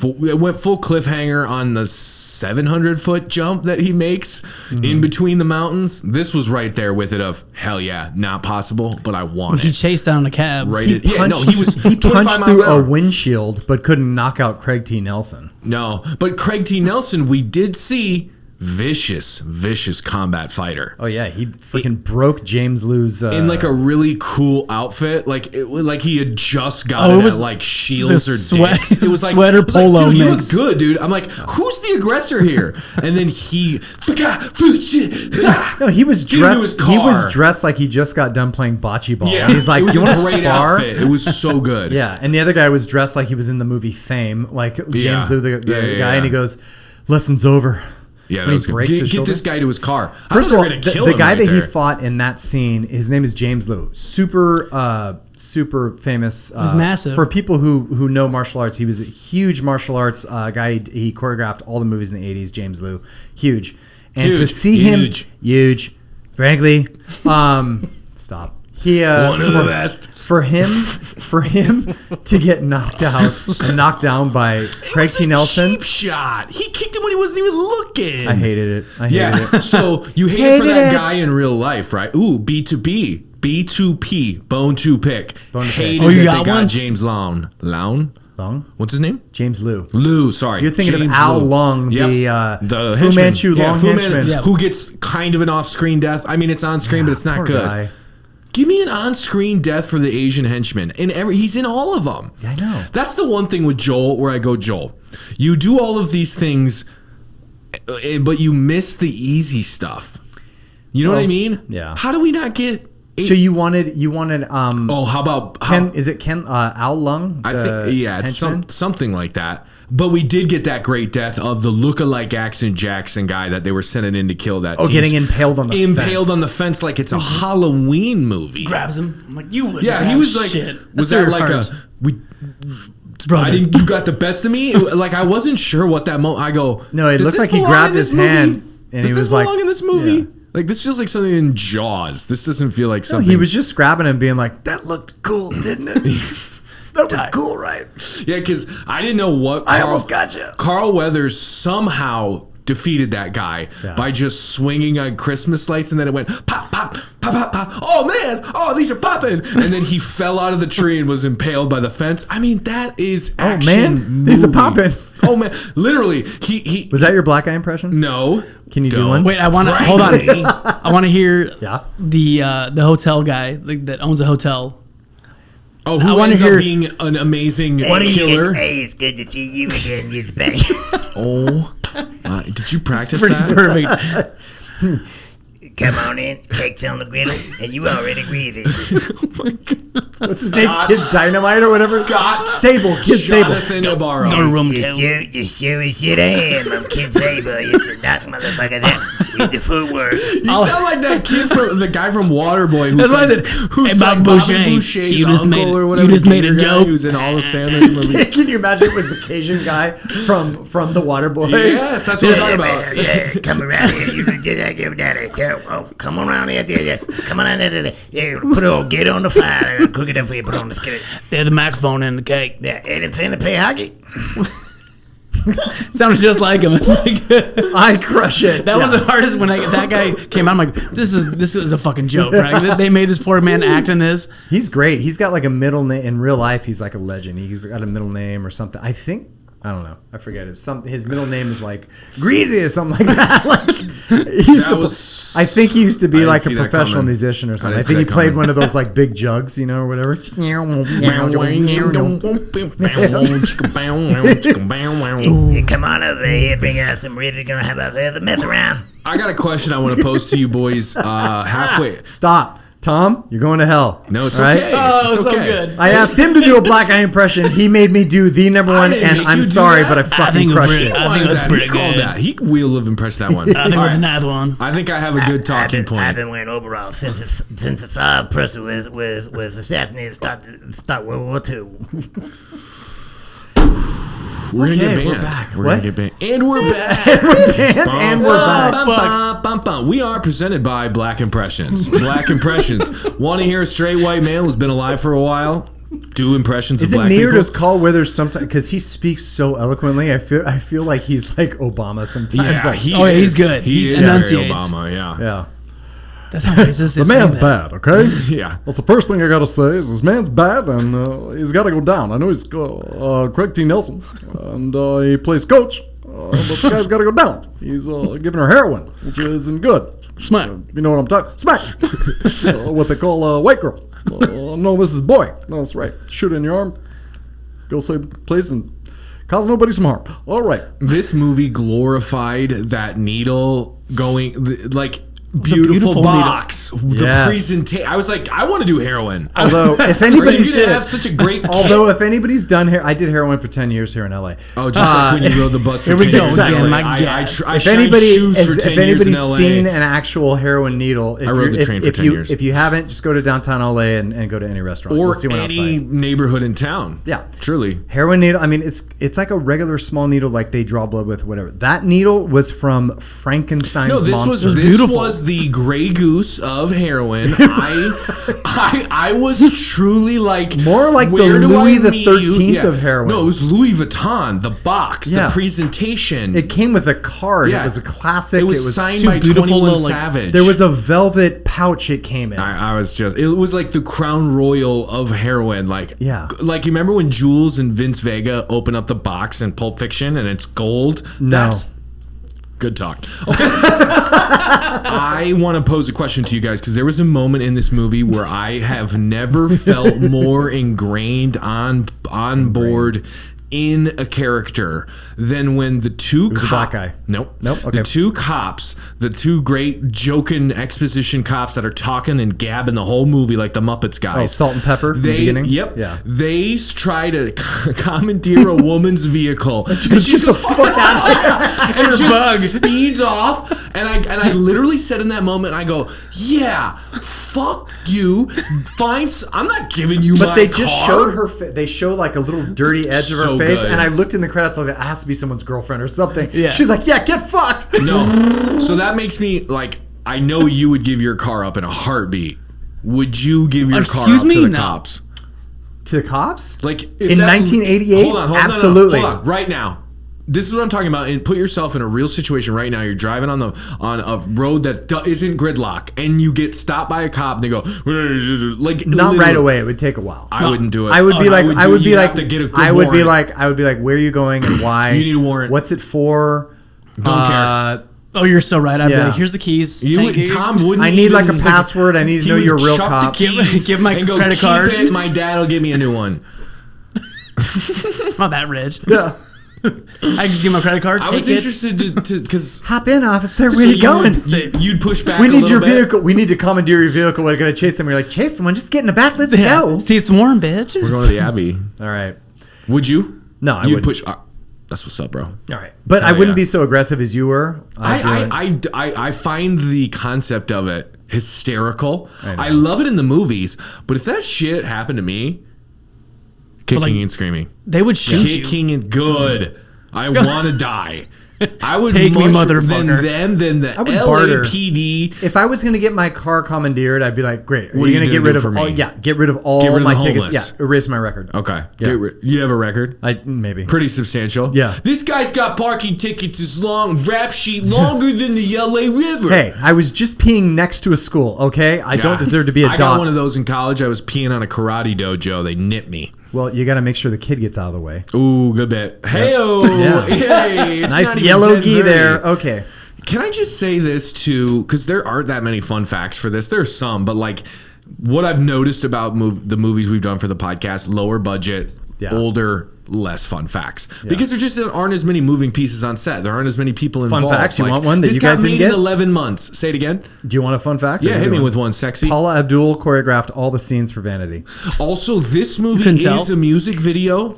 It went full cliffhanger on the 700-foot jump that he makes in between the mountains. This was right there with it of, hell yeah, not possible, but I want He it. chased down a cab. He He punched through a windshield, but couldn't knock out Craig T. Nelson. No, but Craig T. Nelson, we did see vicious combat fighter. Oh yeah, he freaking broke James Lou's in like a really cool outfit, like he had just got it at like Shields or Dick's. It was like sweater polo dude, you look mix. good, dude. I'm like, who's the aggressor here? And then no, he was dressed. car. He was dressed like he just got done playing bocce ball. Yeah, And he's like, it was "You want to a great spar?" outfit. It was so good. Yeah, and the other guy was dressed like he was in the movie Fame, like James Lou, the guy, and he goes, "Lesson's over." Yeah, When he breaks his get shoulder. this guy to his car. First of all, the guy that he there. fought in that scene, his name is James Lou. Super famous. was massive. For people who know martial arts, he was a huge martial arts guy. He choreographed all the movies in the 80s, James Lou. Huge. And to see him, huge. Frankly, stop. He one of the best. For him to get knocked down by Craig T. Nelson. Cheap shot. He kicked him when he wasn't even looking. I hated it. So you hate it for that guy in real life, right? Ooh, B2B. B2P. Bone to pick. Hated you that got they one? got James Long. What's his name? James Lou. Lou, sorry. You're thinking James of Al Lou. Long, Yep. the Fu Manchu long henchman. Yeah. Who gets kind of an off-screen death. I mean, it's on screen, but it's not poor good. guy. Give me an on-screen death for the Asian henchman. He's in all of them. Yeah, I know. That's the one thing with Joel where I go, Joel, you do all of these things, but you miss the easy stuff. You know what I mean? Yeah. How do we not get... So you wanted how about... Ken, is it Ken Al Lung? I think, yeah, it's henchman? something like that. But we did get that great death of the lookalike Action Jackson guy that they were sending in to kill that. Getting impaled on the fence. on the fence like it's a Halloween movie. Grabs him. I'm like, you would. Yeah, he was like, shit. was That's that like hard. I didn't. You got the best of me. Like I wasn't sure what that moment. I go. No, it does looked this like he belong grabbed in this his hand movie? and Does he this was like, belong in this movie? yeah. Like, this feels like something in Jaws. This doesn't feel like something. He was just grabbing him, being like, "That looked cool, didn't it? That was cool, right?" Yeah, because I didn't know what. I almost got you. Carl Weathers somehow defeated that guy by just swinging on Christmas lights, and then it went pop, pop, pop, pop, pop. Oh man! Oh, these are popping! And then he fell out of the tree and was impaled by the fence. I mean, that is action. Oh man, movie. these are popping. Oh man, literally, he was that your black eye impression? No. Can you do one? Wait, I want to hold on. I want to hear the hotel guy that owns a hotel. Oh, who ends up being an amazing killer? Hey, it's good to see you again, you spank. Oh, did you practice pretty that? Perfect. Come on in, cake's on the griddle, and you already greasy. Oh my God. What's his name? Kid Dynamite or whatever? Scott Sable. Kid Sable. Jonathan Ibarra. You sure as shit I am. I'm Kid Sable. You used to knock motherfucker that with the footwork. You sound like that kid from the guy from Waterboy. That's what I said. Who's Hey, like Bob Bobby Boucher, Boucher's you just uncle or whatever. you just made a guy joke. Who's in all the Sanders movies. Can you imagine it was the Cajun guy from the Waterboy? Yes, that's what I'm talking about. Yeah, come around here. You can just give that. Oh, come around here. Come on in there. Yeah, get on the fire. Cook it up for you. Put on the skillet. They had the microphone and the cake. Yeah, anything to pay hockey. Sounds just like him. I crush it. That was the hardest when that guy came out. I'm like, this is a fucking joke, right? They made this poor man act in this. He's great. He's got like a middle name in real life. He's like a legend. He's got a middle name or something. I think. I don't know. I forget it. His middle name is like Greasy or something like that. I think he used to be like a professional musician or something. I think he played one of those like big jugs, or whatever. Come on over here. Bring out some really gonna have out there to mess around. I got a question I want to pose to you boys halfway. Stop. Tom, you're going to hell. No, it's right? okay. Oh, it's so okay. good. I asked him to do a black eye impression. He made me do the number one, and I'm sorry, but I fucking crushed it. I think it was pretty good. good. He will have impressed that one. I think it was a nice one. I think I have a good talking point. I've been wearing overalls since the Saab person was assassinated. Start World War II. We're gonna get banned. We're back. We're gonna get banned. And we're back. And we're back. We are presented by Black Impressions. Black Impressions. Want to hear a straight white man who's been alive for a while do impressions of black people? Is it me or does Carl Weathers sometimes, because he speaks so eloquently, I feel like he's like Obama sometimes. Yeah, like, he's good. He is very Obama, yeah. That's not racist. The man's bad, okay? Yeah. That's the first thing I gotta say is this man's bad and he's gotta go down. I know he's Craig T. Nelson and he plays coach, but the guy's gotta go down. He's giving her heroin, which isn't good. Smack. You know what I'm talking? Smack. What they call white girl. No, Mrs. Boy. No, that's right. Shoot in your arm. Go save the place and cause nobody some harm. All right. This movie glorified that needle going like. Beautiful box. The presentation. I was like, I want to do heroin. Although, if anybody's have such a great. If anybody's done I did heroin for 10 years here in LA. Oh, just like when you rode the bus for 10 years. Here we go again, in my LA. guy. If anybody's seen an actual heroin needle, I rode the train for 10 years. If you haven't, just go to downtown LA and go to any restaurant or see one any outside. neighborhood in town. Yeah, truly. Heroin needle. I mean, it's like a regular small needle, like they draw blood with, whatever. That needle was from Frankenstein's monster. This was the Grey Goose of heroin. I was truly like more like the Louis the 13th of heroin. No, it was Louis Vuitton. The box, the presentation. It came with a card. It was a classic. It was signed by 21 Savage. There was a velvet pouch it came in. I was just. It was like the Crown Royal of heroin. Like you remember when Jules and Vince Vega open up the box in Pulp Fiction and it's gold? No. That's good talk. Okay. I want to pose a question to you guys because there was a moment in this movie where I have never felt more ingrained on board in a character than when the two cops. black guy. Nope. Okay. The two cops, the two great joking exposition cops that are talking and gabbing the whole movie like the Muppets guys. Oh, Salt and Pepper from the beginning? Yep. Yeah. They try to commandeer a woman's vehicle. and she's just fuck out and just speeds off. And I literally said in that moment, I go, yeah, fuck you. I'm not giving you my car. But they just showed her. They show like a little dirty edge of her face, and I looked in the credits. I was like, that has to be someone's girlfriend or something. Yeah. She's like, yeah, get fucked. No. So that makes me like. I know you would give your car up in a heartbeat. Would you give your car Excuse up me? to the No. cops? To the cops? Like in 1988? Hold on, absolutely. hold on, right now. This is what I'm talking about. And put yourself in a real situation right now. You're driving on a road that isn't gridlock, and you get stopped by a cop, and they go like Not right away. It would take a while. I wouldn't do it. I would be like, I would be like, to get a good I would be warrant. like, where are you going and why? You need a warrant. What's it for? Don't care. Oh, you're so right. I'd be Yeah. like, here's the keys. You Thank would, you. Tom wouldn't. I need like a even, password. I need to he know would you're a real chuck cop. the keys Give my and go, credit "Keep card." it, my dad will give me a new one. I'm not that rich. Yeah. I just give my credit card. I was take it. interested to because Hop in, officer. Where you going? You'd push back. We a need little your bit. vehicle. We need to commandeer your vehicle. We're gonna chase them. You're like, chase someone. Just get in the back. Let's Yeah. go. See, it's warm, bitch. We're going to the Abbey. All right. Would you? No, I You'd wouldn't. push. That's what's up, bro. All right. But I Hell wouldn't yeah. be so aggressive as you were. I find the concept of it hysterical. I know. I love it in the movies, but if that shit happened to me, kicking like, and screaming, They would shoot you. kicking and good. I want to die. I would Take me, much motherfucker. than the I would barter. LAPD. If I was going to get my car commandeered, I'd be like, great. Are What you are going you to get gonna rid do of for all? me? Yeah, get rid of all Get rid of my the tickets. homeless. Yeah, erase my record. Okay, Yeah. you have a record. Maybe. Pretty substantial. Yeah. This guy's got parking tickets as long, rap sheet longer than the LA River. Hey, I was just peeing next to a school. Okay, I don't Yeah. deserve to be a I dog. got one of those in college. I was peeing on a karate dojo. They nipped me. Well, you got to make sure the kid gets out of the way. Ooh, good bit. Hey-o. Yeah. Hey, it's Nice not even yellow 10:30. gi there. Okay. Can I just say this too? Because there aren't that many fun facts for this. There's some, but like what I've noticed about the movies we've done for the podcast, lower budget, Yeah. older, less fun facts. Because there just aren't as many moving pieces on set. There aren't as many people Fun involved. facts? You want one that this you guys got didn't made in get? 11 months. Say it again. Do you want a fun fact? Yeah, Or hit do me you with want- one. Sexy. Paula Abdul choreographed all the scenes for Vanity. Also, this movie couldn't is tell. a music video.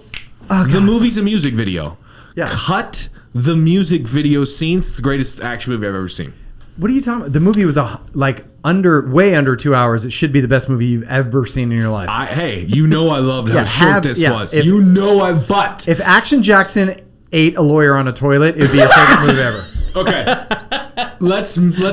The movie's a music video. Yeah. Cut the music video scenes. It's the greatest action movie I've ever seen. What are you talking about? The movie was way under 2 hours. It should be the best movie you've ever seen in your life. Hey, you know I loved how Yeah, short this was. if- But If Action Jackson ate a lawyer on a toilet, it'd be your favorite movie ever. okay, let's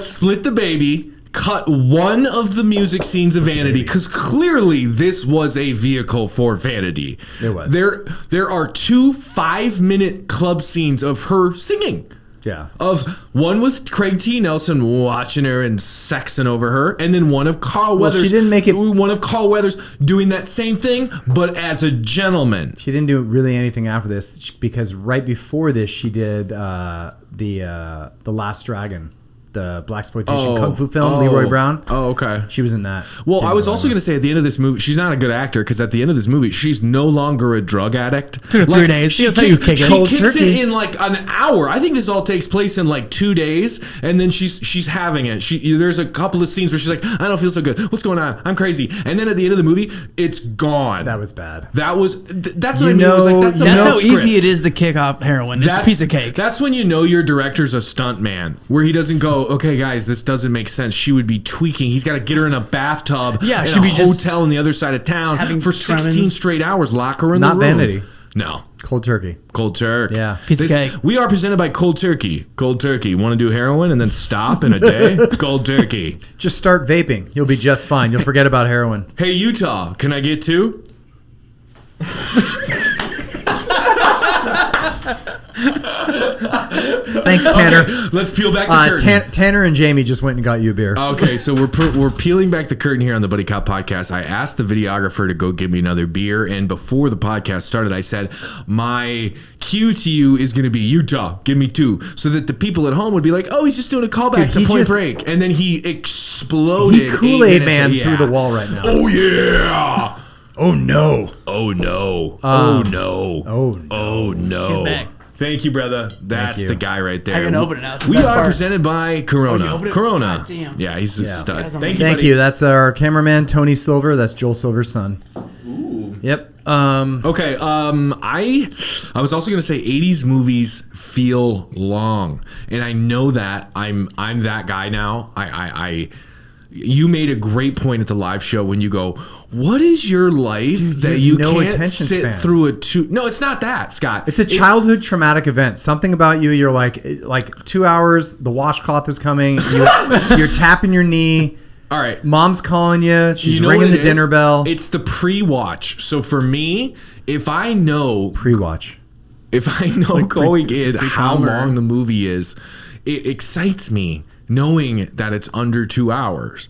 split the baby. Cut one of the music scenes of Vanity because clearly this was a vehicle for Vanity. It was. There are 2 5-minute club scenes of her singing. Yeah. Of one with Craig T. Nelson watching her and sexing over her, and then one of Carl Weathers. she didn't make it- One of Carl Weathers doing that same thing, but as a gentleman. She didn't do really anything after this because right before this she did the Last Dragon, the blaxploitation kung fu film. Leroy Brown. Oh, okay. She was in that. Well, Didn't I was really also going to say at the end of this movie, she's not a good actor because at the end of this movie, she's no longer a drug addict. Took her 3 days. She That's how you kick it. She Cold kicks it turkey. in like an hour. I think this all takes place in like 2 days, and then she's having it. There's a couple of scenes where she's like, I don't feel so good. What's going on? I'm crazy. And then at the end of the movie, it's gone. That was bad. That's what You I mean. It was like know- that's a That's how script. easy it is to kick off heroin. It's a piece of cake. That's when you know your director's a stunt man, where he doesn't go, okay, guys, this doesn't make sense. She would be tweaking. He's got to get her in a bathtub Yeah, in she'd a be just hotel on the other side of town having for 16 tremens. straight hours. Lock her in Not the room. Vanity. No. Cold turkey. Cold Turk. Yeah. Piece of cake. We are presented by Cold Turkey. Cold Turkey. Want to do heroin and then stop in a day? Cold Turkey. Just start vaping. You'll be just fine. You'll forget about heroin. Hey, Utah, can I get 2? Thanks, Tanner. Okay, let's peel back the curtain. Tanner and Jamie just went and got you a beer. Okay, so we're peeling back the curtain here on the Buddy Cop podcast. I asked the videographer to go give me another beer, and before the podcast started, I said, my cue to you is going to be Utah, give me 2, so that the people at home would be like, oh, he's just doing a callback Dude, to Point Break, and then he exploded. He Kool-Aid 8 minutes Man yeah. through the wall right now. Oh yeah! Oh no! Oh no! Oh no! Oh no! Oh no! He's back. Thank you, brother. That's you. the guy right there. I can open it now. It's the We best are part. presented by Oh, you Corona. opened it? Corona. God damn. Yeah, he's a Yeah. stud. Guys, Thank you, Thank buddy. you. That's our cameraman, Tony Silver. That's Joel Silver's son. Yep. Okay. I was also gonna say 80s movies feel long, and I know that I'm that guy now. You made a great point at the live show when you go, what is your life that you can't sit through a two? No, it's not that, Scott. It's a childhood traumatic event. Something about you, you're like 2 hours, the washcloth is coming, you're tapping your knee. All right. Mom's calling you. She's ringing the dinner bell. It's the pre-watch. So for me, if I know... Pre-watch. If I know going in how long the movie is, it excites me knowing that it's under 2 hours.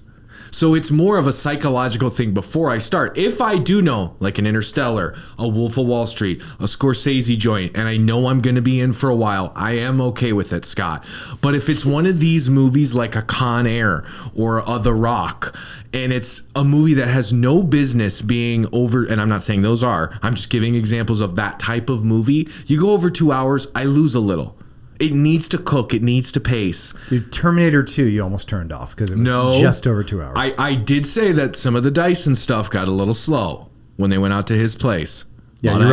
So it's more of a psychological thing before I start. If I do know, like an Interstellar, a Wolf of Wall Street, a Scorsese joint, and I know I'm going to be in for a while, I am okay with it, Scott. But if it's one of these movies like a Con Air or a The Rock, and it's a movie that has no business being over, and I'm not saying those are, I'm just giving examples of that type of movie, you go over 2 hours, I lose a little. It needs to cook. It needs to pace. Dude, Terminator 2, you almost turned off because it was just over 2 hours. I did say that some of the Dyson stuff got a little slow when they went out to his place. Yeah, you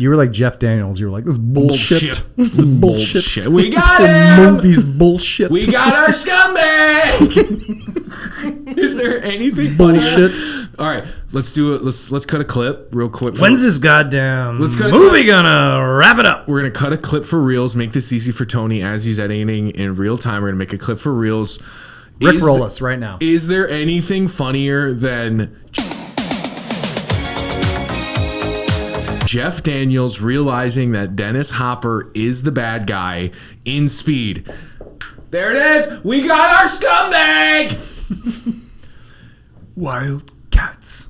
were like Jeff Daniels. You were like, this is bullshit. This is bullshit. We got it. Movie's bullshit. We got our scumbag. Is there anything bullshit? All right, let's do it. Let's cut a clip real quick. When's this goddamn movie gonna wrap it up? We're gonna cut a clip for Reels. Make this easy for Tony as he's editing in real time. We're gonna make a clip for Reels. Rickroll us right now. Is there anything funnier than Jeff Daniels realizing that Dennis Hopper is the bad guy in Speed? There it is. We got our scumbag. Wild cats.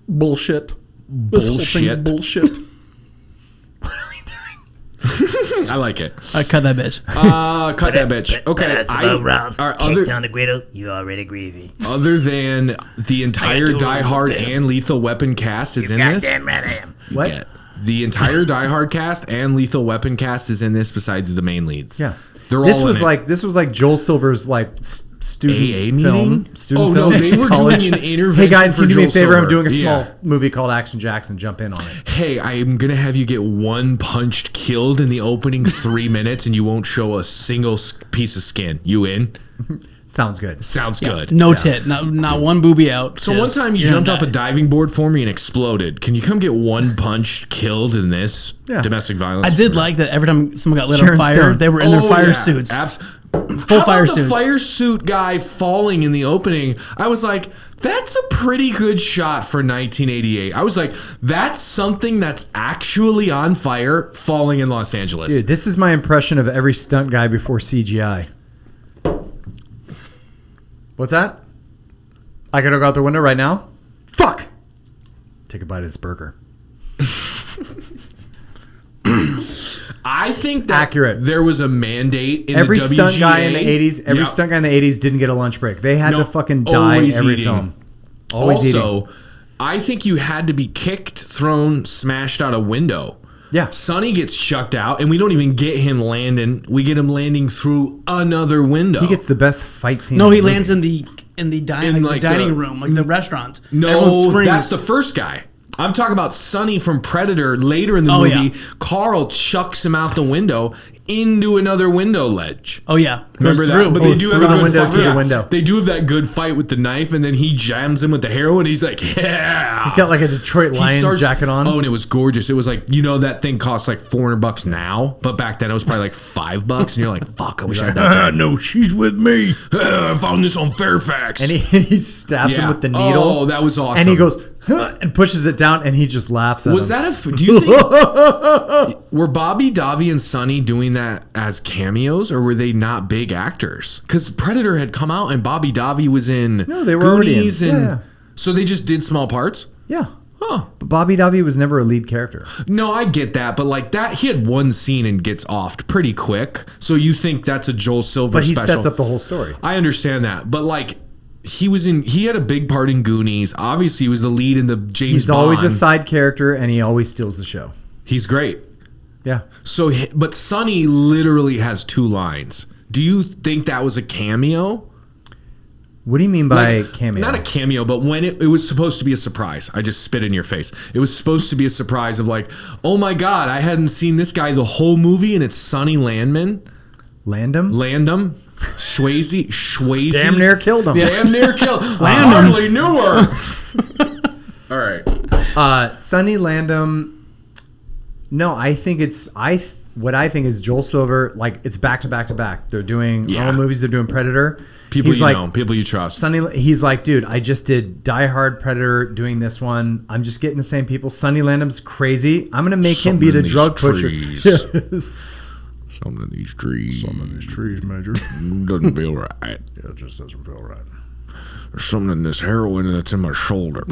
Bullshit. This whole thing's bullshit. What are we doing? I like it. Cut that bitch. Cut that bitch. Okay. That's about Ralph. Cakes on the griddle, you already greasy. Other than the entire Die Hard and Lethal Weapon cast is in this. Goddamn right I am. What? The entire Die Hard cast and Lethal Weapon cast is in this besides the main leads. Yeah. This was like Joel Silver's like student film. No, they were doing an intervention. Hey guys, can you do me a favor? Silver. I'm doing a small movie called Action Jackson. Jump in on it. Hey, I'm gonna have you get one punched killed in the opening 3 minutes, and you won't show a single piece of skin. You in? Sounds good. Sounds good. No tit. Not one boobie out. So one time you jumped off a diving board for me and exploded. Can you come get one punched killed in this domestic violence? I did like that every time someone got lit Sharon on fire, Stone. They were in their fire suits. Full fire suits. The fire suit guy falling in the opening, I was like, that's a pretty good shot for 1988. I was like, that's something that's actually on fire falling in Los Angeles. Dude, this is my impression of every stunt guy before CGI. What's that? I gotta go out the window right now? Fuck! Take a bite of this burger. I think that accurate. There was a mandate in every the WGA. Stunt guy in the 80s, every stunt guy in the 80s didn't get a lunch break. They had to fucking die every film. Always eating. I think you had to be kicked, thrown, smashed out a window. Yeah. Sonny gets chucked out, and we don't even get him landing. We get him landing through another window. He gets the best fight scene. No, he lands in the dining room, like the restaurant. No, that's the first guy. I'm talking about Sonny from Predator later in the movie. Yeah. Carl chucks him out the window into another window ledge. Oh yeah, remember that? But they do have a good window to the window. They do have that good fight with the knife, and then he jams him with the heroin. He's like, yeah. He got like a Detroit Lions jacket on. Oh, and it was gorgeous. It was like, that thing costs like $400 now, but back then it was probably like $5, and you're like, fuck, I wish I had that. No, she's with me. I found this on Fairfax. And he stabs him with the needle. Oh, that was awesome. And he goes and pushes it down, and he just laughs at him. Was that do you think were Bobby Davi and Sonny doing that as cameos, or were they not big actors? Because Predator had come out and Bobby Davi was in they were Goonies, already in. and so they just did small parts. Yeah. Huh. But Bobby Davi was never a lead character. No, I get that, but like that, he had one scene and gets offed pretty quick. So you think that's a Joel Silver special? But he sets up the whole story. I understand that, but like. He had a big part in Goonies. Obviously, he was the lead in the James Bond. He's always a side character, and he always steals the show. He's great. Yeah. So, but Sonny literally has 2 lines. Do you think that was a cameo? What do you mean by cameo? Not a cameo, but when it was supposed to be a surprise. I just spit in your face. It was supposed to be a surprise of like, oh my God, I hadn't seen this guy the whole movie, and it's Sonny Landham. Landham? Landham. Swayze. Damn near killed him. Damn near killed. I hardly knew her. All right. Sonny Landham. No, I think what I think is Joel Silver. Like it's back to back to back. They're doing all the movies. They're doing Predator. People you trust. He's like, dude, I just did Die Hard, Predator, doing this one. I'm just getting the same people. Sonny Landham's crazy. I'm gonna make him be the drug pusher. Something in these trees. Major. Doesn't feel right. Yeah, it just doesn't feel right. There's something in this heroin that's in my shoulder.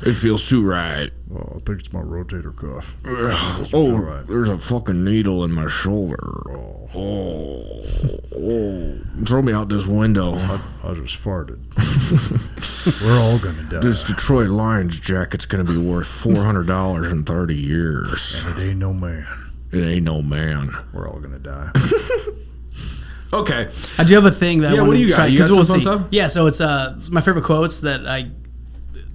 It feels too right. Oh, I think it's my rotator cuff. Oh, there's a fucking needle in my shoulder. Oh. Throw me out this window. I just farted. We're all gonna die. This Detroit Lions jacket's gonna be worth $400 in 30 years. And it ain't no man. It ain't no man. We're all gonna die. Okay. I do have a thing that I want what do you got? You got some fun stuff? Yeah, so it's my favorite quotes that I.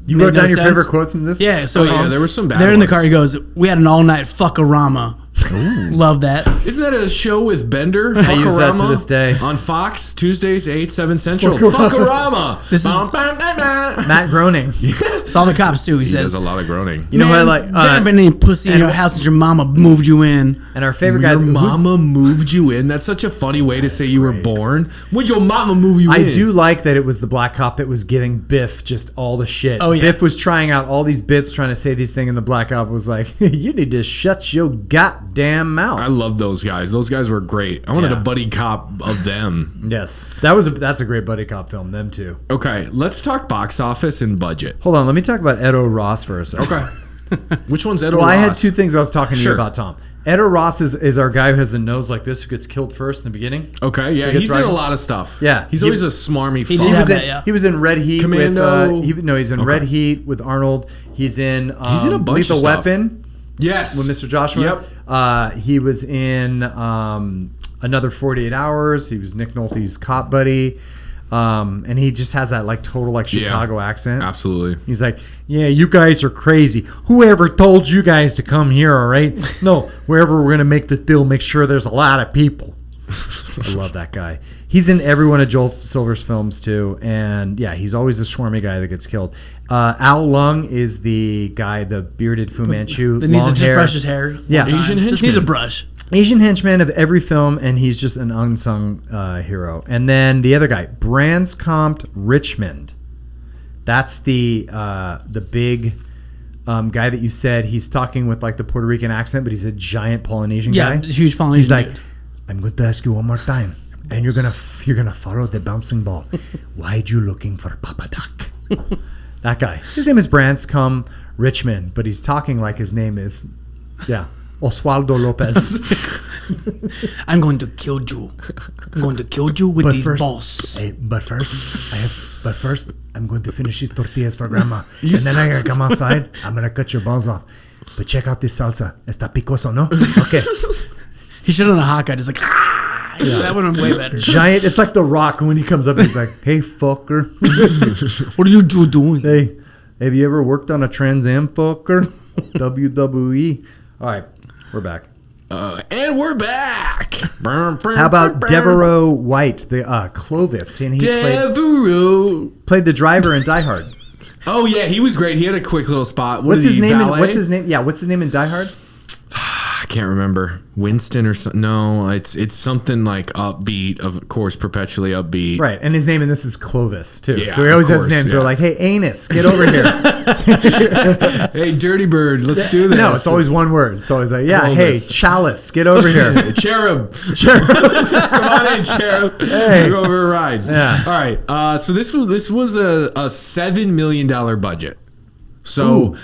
You wrote down your favorite quotes from this? Yeah, so there were some bad They're in the ones. car. He goes, "We had an all-night fuck-a-rama." Love that. Isn't that a show with Bender? I use that to this day. On Fox, Tuesdays, 8, 7 Central. Fuck-a-rama. This is Matt Groening. it's all the cops too. He He says, does a lot of groaning. You know what I like? There ain't been any pussy in your house since your mama moved you in. And our favorite guy. Your mama moved you in. That's such a funny way to say you were born. Would your mama move you in? I do like that it was the black cop that was giving Biff just all the shit. Oh, yeah. Biff was trying out all these bits, trying to say these things, and the black cop was like, "You need to shut your goddamn mouth." I love those guys. Those guys were great. I wanted Yeah. a buddy cop of them. Yes, that's a great buddy cop film. Them too. Okay, let's talk box office and budget. Hold on, let me talk about Edo Ross for a second. Okay. Which one's Edo Well, Ross? I had two things I was talking to Sure. you about, Tom. Edo Ross is our guy who has the nose like this, who gets killed first in the beginning. Okay, yeah, He gets he's in a right- lot of stuff. Yeah. He's He- always a smarmy He fuck. did He have was in that, yeah. he was in Red Heat Commando. with he's in Red Heat with Arnold. He's in He's in a bunch Lethal of stuff. Weapon Yes. with Mr. Joshua. Yep. He was in Another 48 Hours. He was Nick Nolte's cop buddy. And he just has that like total like Chicago accent. Absolutely. He's like, yeah, you guys are crazy. Whoever told you guys to come here, all right? No, wherever we're going to make the deal, make sure there's a lot of people. I love that guy. He's in every one of Joel Silver's films, too. And, yeah, he's always the swarmy guy that gets killed. Al Lung is the guy, the bearded Fu Manchu, That needs to long just hair. brush his hair. Yeah. Asian Just needs a henchman. brush. Asian henchman of every film, and he's just an unsung hero. And then the other guy, Branscombe Richmond. That's the big guy that you said he's talking with like the Puerto Rican accent, but he's a giant Polynesian Yeah, guy. huge Polynesian He's like, dude. I'm going to ask you one more time, and you're gonna follow the bouncing ball. Why'd you looking for Papa Duck? That guy. His name is Branscombe Richmond, but he's talking like his name is, Oswaldo Lopez. I'm going to kill you. I'm going to kill you with these first, balls. But first, I'm going to finish these tortillas for Grandma, and then I'm gonna come outside. I'm gonna cut your balls off. But check out this salsa. Está picoso, no? Okay. He should have done a Hawkeye. Just like, that would have been way better. Giant. It's like The Rock when he comes up and he's like, "Hey, fucker. What are you doing? Hey, have you ever worked on a Trans Am, fucker? WWE." All right, we're back. And we're back. How about Devereaux White, the Clovis? And he Devereaux. played the driver in Die Hard. Oh yeah, he was great. He had a quick little spot. What's his name? Valet? What's his name? Yeah, what's his name in Die Hard? I can't remember. Winston or something. No, it's something like upbeat. Of course, perpetually upbeat. Right, and his name in this is Clovis too. Yeah, so he always of has course, names. yeah. They're like, "Hey, Anus, get over here." Hey, Dirty Bird, let's do this. No, it's always one word. It's always like, "Yeah, Clovis. hey, Chalice, get over here." Cherub. Come on in, Cherub. Hey. Go over a ride. Yeah. All right. So this was a $7 million budget. So,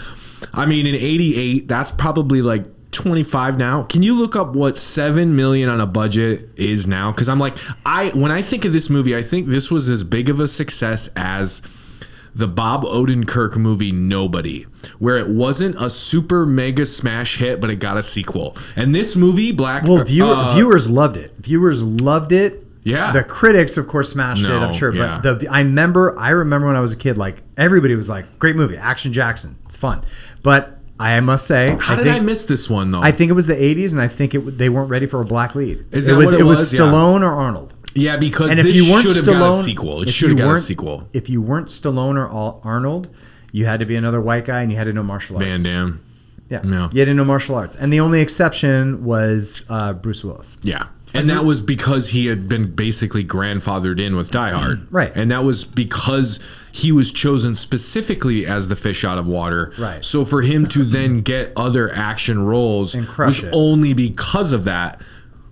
I mean, in '88, that's probably like 25 now. Can you look up what $7 million on a budget is now? Because I'm like, when I think of this movie, I think this was as big of a success as the Bob Odenkirk movie Nobody, where it wasn't a super mega smash hit, but it got a sequel. And this movie, Viewers loved it. Viewers loved it. Yeah. The critics, of course, smashed it. I'm sure. yeah. But I remember when I was a kid, like everybody was like, "Great movie, Action Jackson. It's fun." But I must say, How did I miss this one though? I think it was the '80s, and I think they weren't ready for a black lead. Is that what it was? Stallone or Arnold? Yeah, because And if this you weren't should have got a Stallone- sequel. It if should you have got a weren't- sequel. If you weren't Stallone or Arnold, you had to be another white guy, and you had to know martial arts. Van Damme. Yeah, No. you had to know martial arts, and the only exception was Bruce Willis. Yeah. And that was because he had been basically grandfathered in with Die Hard. Right. And that was because he was chosen specifically as the fish out of water. Right. So for him to then get other action roles And crush was it. only because of that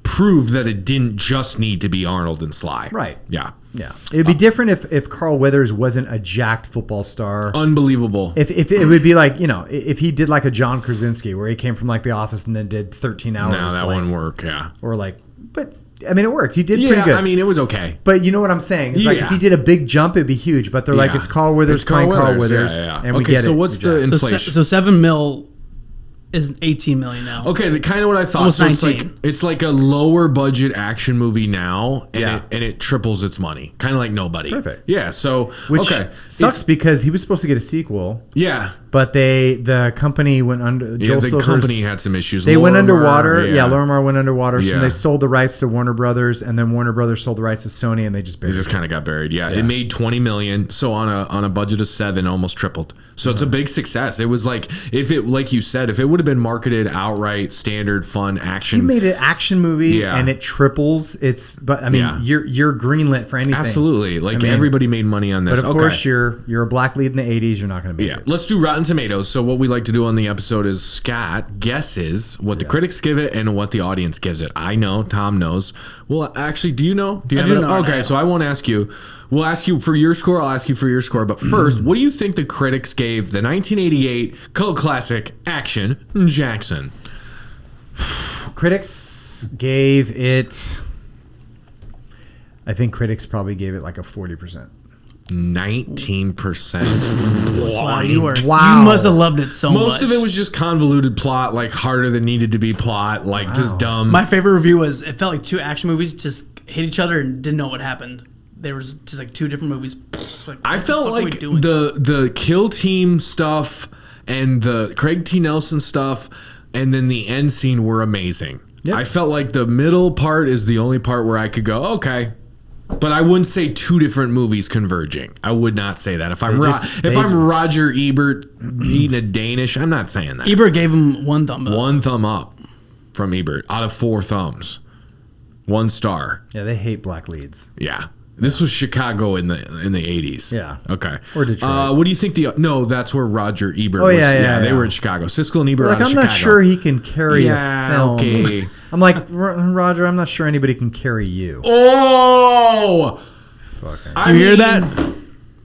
proved that it didn't just need to be Arnold and Sly. Right. Yeah. Yeah, it'd be different if Carl Weathers wasn't a jacked football star. Unbelievable. If it would be like, if he did like a John Krasinski where he came from like The Office and then did 13 hours. No, that like, wouldn't work. Yeah. Or like, but I mean, it worked. He did pretty good. I mean, it was okay. But you know what I'm saying? It's like if Yeah. he did a big jump, it'd be huge. But they're like, Yeah. it's Carl Weathers It's Carl playing Carl Weathers. Weathers. Yeah. And we Okay, get so it. what's We the jacked. inflation? So 7 mil is 18 million now. Okay, kind of what I thought. Almost So it's 19. it's like a lower budget action movie now, and Yeah. it triples its money, kind of like Nobody. Perfect. Yeah. So Which okay, sucks It's- because he was supposed to get a sequel, Yeah. but the company went under. Yeah. Joel The Silver's- company had some issues. They went Lorimar, underwater. Yeah, Lorimar went underwater. So Yeah. they sold the rights to Warner Brothers, and then Warner Brothers sold the rights to Sony, and they just It buried just it. kind of got buried. Yeah, it made 20 million. So on a budget of 7, almost tripled. So it's a big success. It was like like you said, if it would have been marketed outright standard fun action. You made an action movie, Yeah. and it triples. But I mean, Yeah. you're greenlit for anything. Absolutely. Like I mean, everybody made money on this. But of course, you're a black lead in the '80s. You're not going to make Yeah, it. let's do Rotten Tomatoes. So what we like to do on the episode is Scott guesses what the critics give it and what the audience gives it. I know, Tom knows. Well, actually, do you know? Do you I have do it? know Okay, now. so I won't ask you. We'll ask you for your score. I'll ask you for your score. But first, what do you think the critics gave the 1988 cult classic Action Jackson? Critics gave it. I think critics probably gave it like a 40%. 19%. Wow, you Wow. must have loved it so much. Most of it was just convoluted plot, like harder than needed to be plot, like just dumb. My favorite review was it felt like two action movies just hit each other and didn't know what happened. There was just like two different movies. Like, I what felt the fuck are we like doing? the Kill Team stuff and the Craig T. Nelson stuff and then the end scene were amazing. Yep. I felt like the middle part is the only part where I could go, okay. But I wouldn't say two different movies converging. I would not say that. If I'm Roger Ebert eating a Danish, I'm not saying that. Ebert gave him one thumb up. One thumb up from Ebert out of 4 thumbs. 1 star. Yeah, they hate black leads. Yeah. This was Chicago in the 80s. Yeah. Okay. Or Detroit. What do you think no, that's where Roger Ebert Oh, was. yeah, they yeah. were in Chicago. Siskel and Ebert Like, out of I'm Chicago. not sure he can carry Yeah, a film. okay. I'm like, Roger, I'm not sure anybody can carry you. Oh! You hear that?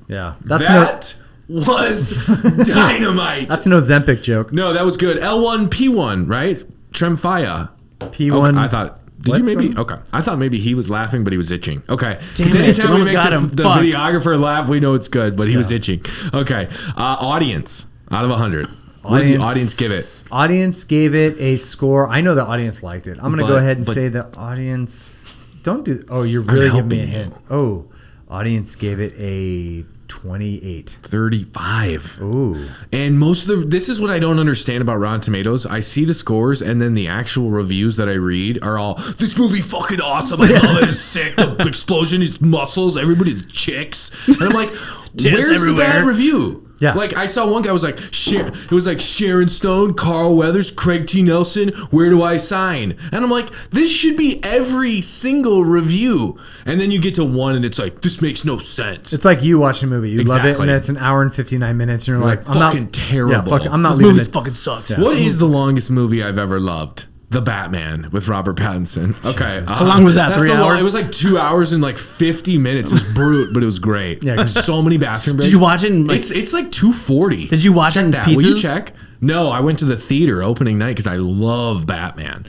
Yeah. That was dynamite. That's an Ozempic joke. No, that was good. L1, P1, right? Tremfaya. P1. Okay, I thought... Did What's you maybe? going Okay. I thought maybe he was laughing, but he was itching. Okay. Damn 'Cause it, anytime we almost make got the, him. the Fuck. videographer laugh, we know it's good, but he was itching. Okay. Audience, out of 100. What did the audience give it? Audience gave it a score. I know the audience liked it. I'm going to go ahead and but- say the audience. Don't do. Oh, you're really giving me a helping hint. Oh, audience gave it a 28. 35. Ooh. And most of this is what I don't understand about Rotten Tomatoes. I see the scores and then the actual reviews that I read are all, this movie fucking awesome. I love it. It's sick. The explosion is muscles. Everybody's chicks. And I'm like, where's the bad everywhere. review? Yeah. Like I saw one guy was like, it was like Sharon Stone, Carl Weathers, Craig T. Nelson. Where do I sign? And I'm like, this should be every single review. And then you get to one and it's like, this makes no sense. It's like you watching a movie. You love it, Exactly. and it's an hour and 59 minutes, and you're like, I'm fucking not, terrible. Yeah, fuck, I'm not This leaving movie it. fucking sucks. Yeah. What is the longest movie I've ever loved? The Batman with Robert Pattinson. Okay. How long was that? That's 3 the hours? It was like 2 hours and like 50 minutes. It was brute, but it was great. Yeah, Like so many bathroom breaks. Did you watch it? In, like, It's like 240. Did you watch it in that? pieces? Will you check? No, I went to the theater opening night because I love Batman.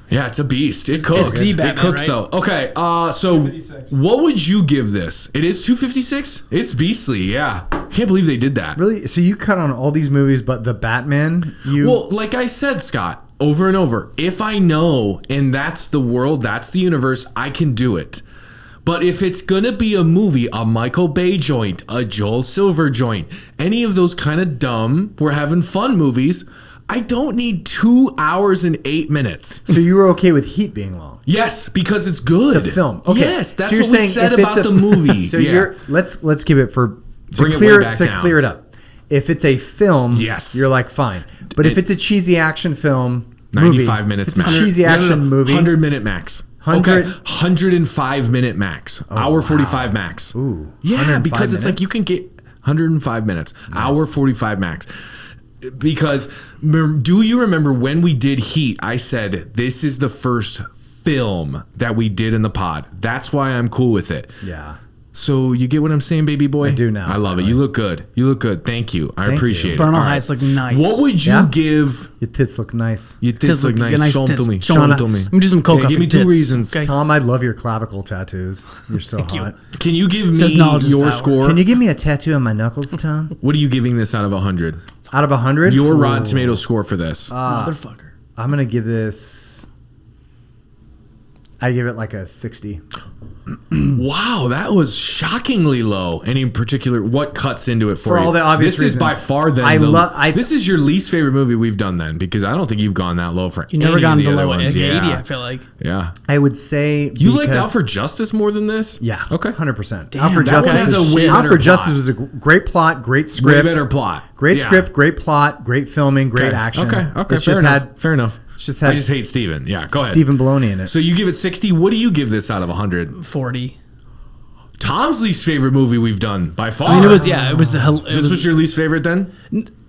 Yeah, it's a beast. It cooks. the It Batman, cooks right? though. Okay, so what would you give this? It is 256. It's beastly. Yeah, can't believe they did that. Really? So you cut on all these movies, but the Batman, you. Well, like I said, Scott, over and over, if I know and that's the world, that's the universe, I can do it. But if it's going to be a movie, a Michael Bay joint, a Joel Silver joint, any of those kind of dumb, we're having fun movies, I don't need 2 hours and 8 minutes. So you were okay with Heat being long? Yes, because it's good. It's a film. Okay. Yes, that's so what we said about the movie. So let's give it Bring it way back down. clear it up. If it's a film, yes, you're like fine. But if it's a cheesy action film, 95 minutes max. Cheesy action movie, 100-minute max. 100? Okay, 105-minute max. Hour 45 max. Ooh, yeah, because it's minutes? like you can get 105 minutes. Nice. Hour 45 max. Because do you remember when we did Heat, I said this is the first film that we did in the pod. That's why I'm cool with it. Yeah. So you get what I'm saying, baby boy? I do now. I love it. You look good. You look good. Thank you. I appreciate it. Bernal Heights look nice. What would you give? Your tits look nice. Your tits look nice. Show them to me. Show them to me. Let me do some coke. Give me 2 reasons. Okay. Tom, I love your clavicle tattoos. You're so hot. Can you give me your score? Can you give me a tattoo on my knuckles, Tom? What are you giving this out of 100? Out of 100? Your Rotten Tomato score for this. Motherfucker. I'm going to give this... I give it like a 60. Wow, that was shockingly low. Any particular, what cuts into it for you? all the obvious This reasons. is by far this is your least favorite movie we've done then, because I don't think you've gone that low for You never any gone of the other below ones. 80, Yeah. I feel like. Yeah. I would say... You liked Out for Justice more than this? Yeah. Okay. 100%. Damn, Out for that one Justice has is a way Out better for Justice plot. was a great plot, great Way script. better plot. Great Yeah. script, great plot, great filming, great action. Okay. It's Fair just enough. had Fair enough. just had I just hate Steven. Yeah, go ahead. Stephen Bologna in it. So you give it 60. What do you give this out of 100? 40. Tom's least favorite movie we've done by far. I mean, it was This was your least favorite then?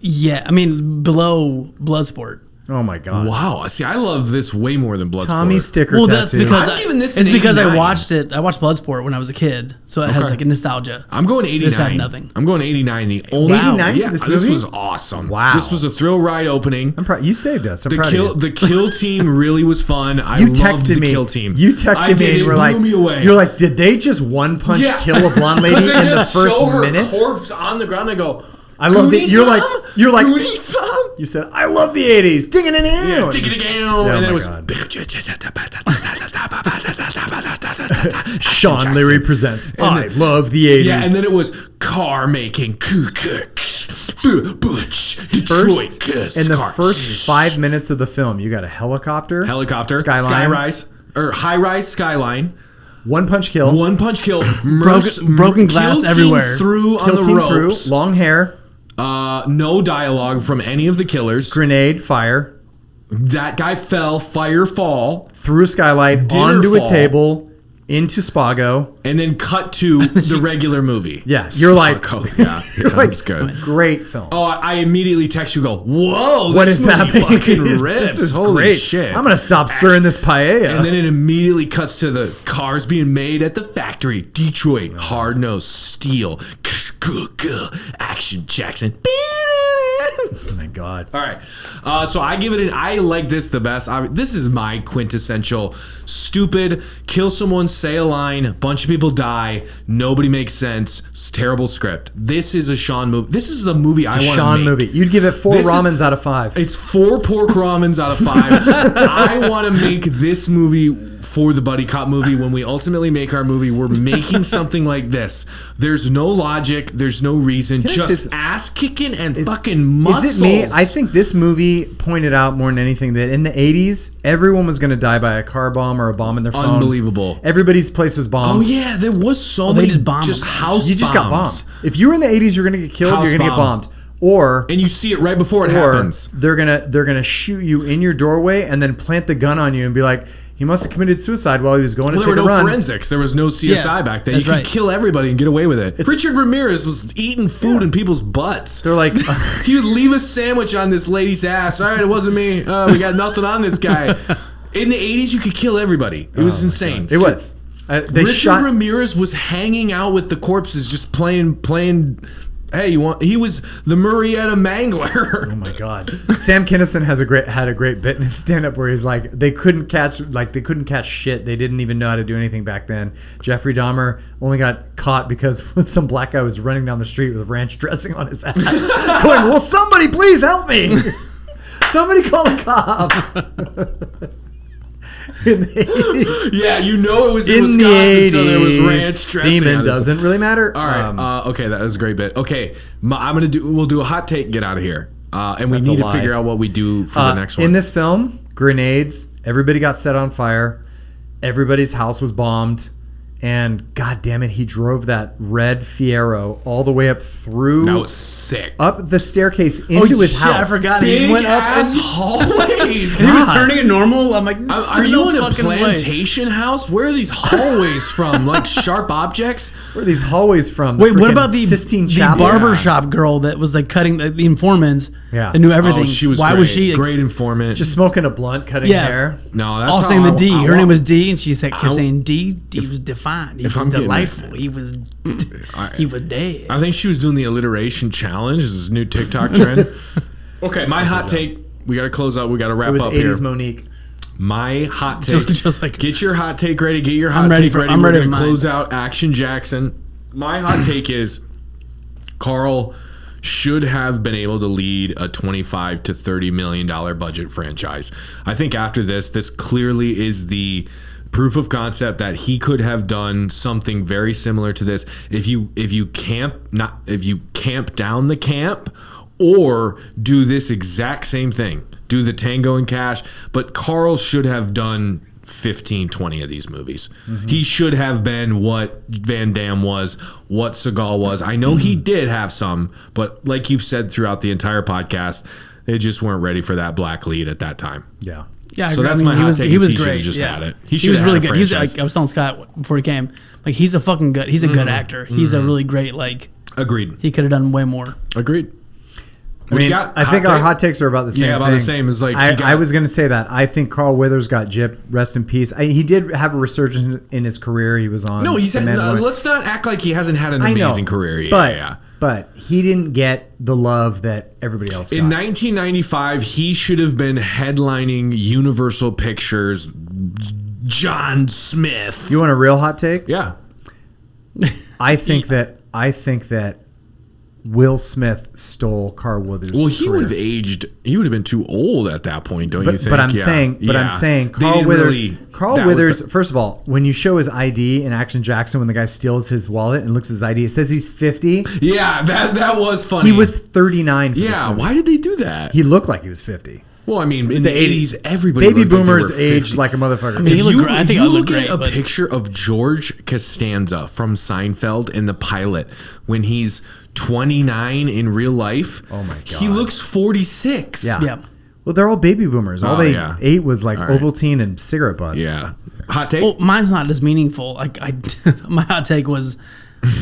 Yeah, I mean, below Bloodsport. Oh my god! Wow. See, I love this way more than Bloodsport. Tommy sticker Well, tattoo. that's because I'm giving this it's an because I 89. watched it. I watched Bloodsport when I was a kid, so it has like a nostalgia. I'm going 89. This had nothing. I'm going 89. The only 89? Yeah, This this movie? was awesome. Wow. This was a thrill ride opening. I'm proud. You saved us. I'm The proud kill of you. the kill team really was fun. I You loved texted the me. kill team. You texted I me did. and you It were like, blew me away. you're like, did they just one punch kill a blonde lady 'Cause they in the just first show her minute? corpse on the ground. I go, I love that. Goonies, You're Mom? like, Goonies, Mom? you said, I love the '80s. Ding it in. Yeah, take it again. Oh And then my it was God. Action Sean Jackson. Leary presents. And I then- love the '80s. Yeah, and then it was car making. Detroit. In the first 5 minutes of the film, you got a helicopter, skyline, skyrise, or high-rise skyline. one punch kill, One-punch kill. Broken glass kill team everywhere. Through on kill the team ropes. crew, long hair, No dialogue from any of the killers. grenade, fire, That guy fell. Fire fall. through a skylight, Dinner onto fall. a table, into Spago. And then cut to the regular movie. Yeah, you're like, yeah, you're that like, was good. great film. Oh, I immediately text you. Go, whoa! What this is movie happening? Fucking rips. This is Holy great. shit! I'm gonna stop stirring this paella. And then it immediately cuts to the cars being made at the factory. Detroit, hard nosed steel. Action Jackson. Oh my god! All right, so I give it I like this the best. This is my quintessential stupid. Kill someone, say a line, bunch of people die, nobody makes sense. It's terrible script. This is a Sean movie. This is the movie I want to make. Sean movie. You'd give it 4 This is- ramens out of 5. It's 4 pork ramens out of 5. I want to make this movie for the buddy cop movie. When we ultimately make our movie, we're making something like this. There's no logic. There's no reason. Can I say Just s- ass kicking and fucking muscles. Is it me? I think this movie pointed out more than anything that in the 80s, everyone was going to die by a car bomb or a bomb in their phone. Unbelievable. Everybody's place was bombed. Oh yeah, there was so they many just bombed them. house You just got bombs. bombed. If you were in the 80s, you're going to get killed. House you're going to get bomb. bombed. Or And you see it right before it happens. they're gonna shoot you in your doorway and then plant the gun on you and be like, he must have committed suicide while he was going Well, to there take were a no run. forensics. There was no CSI Yeah, back then. You that's could right. kill everybody and get away with it. Richard Ramirez was eating food in people's butts. They're like, He would leave a sandwich on this lady's ass. All right, it wasn't me. We got nothing on this guy. In the 80s, you could kill everybody. It was insane. it was. They Richard shot. Ramirez was hanging out with the corpses, just playing. Hey, he was the Marietta Mangler. Oh my God! Sam Kinison had a great bit in his stand-up where he's like, they couldn't catch shit. They didn't even know how to do anything back then. Jeffrey Dahmer only got caught because when some black guy was running down the street with ranch dressing on his ass, going, "Will somebody please help me? Somebody call a cop." In the 80s. Yeah, you know it was in In Wisconsin, the 80s, so there was ranch dressing. semen on his- doesn't really matter. All right. Okay, that was a great bit. Okay, we'll do a hot take. Get out of here. And we That's a need to lie. figure out what we do for the next one. In this film, grenades, everybody got set on fire, everybody's house was bombed, and god damn it, he drove that red Fiero all the way up through, that was sick. up the staircase into his house. I forgot. Big He went up ass and hallways. he was turning it normal. I'm like, Are you in a fucking way. plantation house? Where are these hallways from? Like sharp objects? Where are these hallways from? Wait, what Freaking about the Sistine Chapel? barbershop girl that was like cutting the informant? Yeah. that knew everything. Oh, she was Why great. was she Great informant? Just smoking a blunt, cutting Yeah. hair. no, that's all how saying the I- D? I Her name want- was D, and she said, kept I- saying D. D was defined. He if was I'm getting it- delightful. He was he was dead. I think she was doing the alliteration challenge. This is a new TikTok trend. Okay, my hot take. We got to close up. We got to It wrap was up 80s here. Monique. My hot take. Just like- get your hot take ready. Get your hot I'm ready take for- ready. I'm We're ready going to for mine. close out Action Jackson. My hot take is Carl should have been able to lead a $25 to $30 million budget franchise. I think after this clearly is the proof of concept that he could have done something very similar to this if you camp down the camp, or do this exact same thing, do the Tango and Cash. But Carl should have done 15, 20 of these movies. He should have been what Van Damme was, what Seagal was. I know he did have some, but like you've said throughout the entire podcast, they just weren't ready for that black lead at that time. Yeah. Yeah, I So agree. that's I mean, my he hot was take he is was he should've great. just yeah. had it. He He should've was had really a good. He's franchise. like I was telling Scott before he came, like he's a fucking good. He's a good actor. He's a really great like. Agreed. He could have done way more. Agreed. I mean, I think our hot takes are about the same. Yeah, about the same. It's like he got- I was going to say that. I think Carl Weathers got gypped. Rest in peace. He did have a resurgence in his career. He was on. No, he's The had, Men Women. let's not act like he hasn't had an I know, amazing career. Yeah, but yeah. but he didn't get the love that everybody else got. In 1995, he should have been headlining Universal Pictures. John Smith. You want a real hot take? Yeah. I think that Will Smith stole Carl Weathers. Well, he career. would have aged. He would have been too old at that point, don't you think? But I'm Yeah. saying, Yeah. They Carl didn't Weathers. really- Carl that was Weathers. the- First of all, when you show his ID in Action Jackson, when the guy steals his wallet and looks at his ID, it says he's 50. Yeah, that was funny. He was 39. For this Yeah, movie. why did they do that? He looked like he was 50. Well, I mean, in the the 80s, everybody Baby looked like they boomers were aged 50. like a motherfucker. I mean, he If looked you, great. I if think you I look look at great, a but- picture of George Costanza from Seinfeld in the pilot when he's 29 in real life, Oh my he God. looks 46. Yeah. Yeah. Well, they're all baby boomers. All Oh, they yeah. ate was like All right. Ovaltine and cigarette butts. Yeah. Hot take? Well, mine's not as meaningful. Like my hot take was,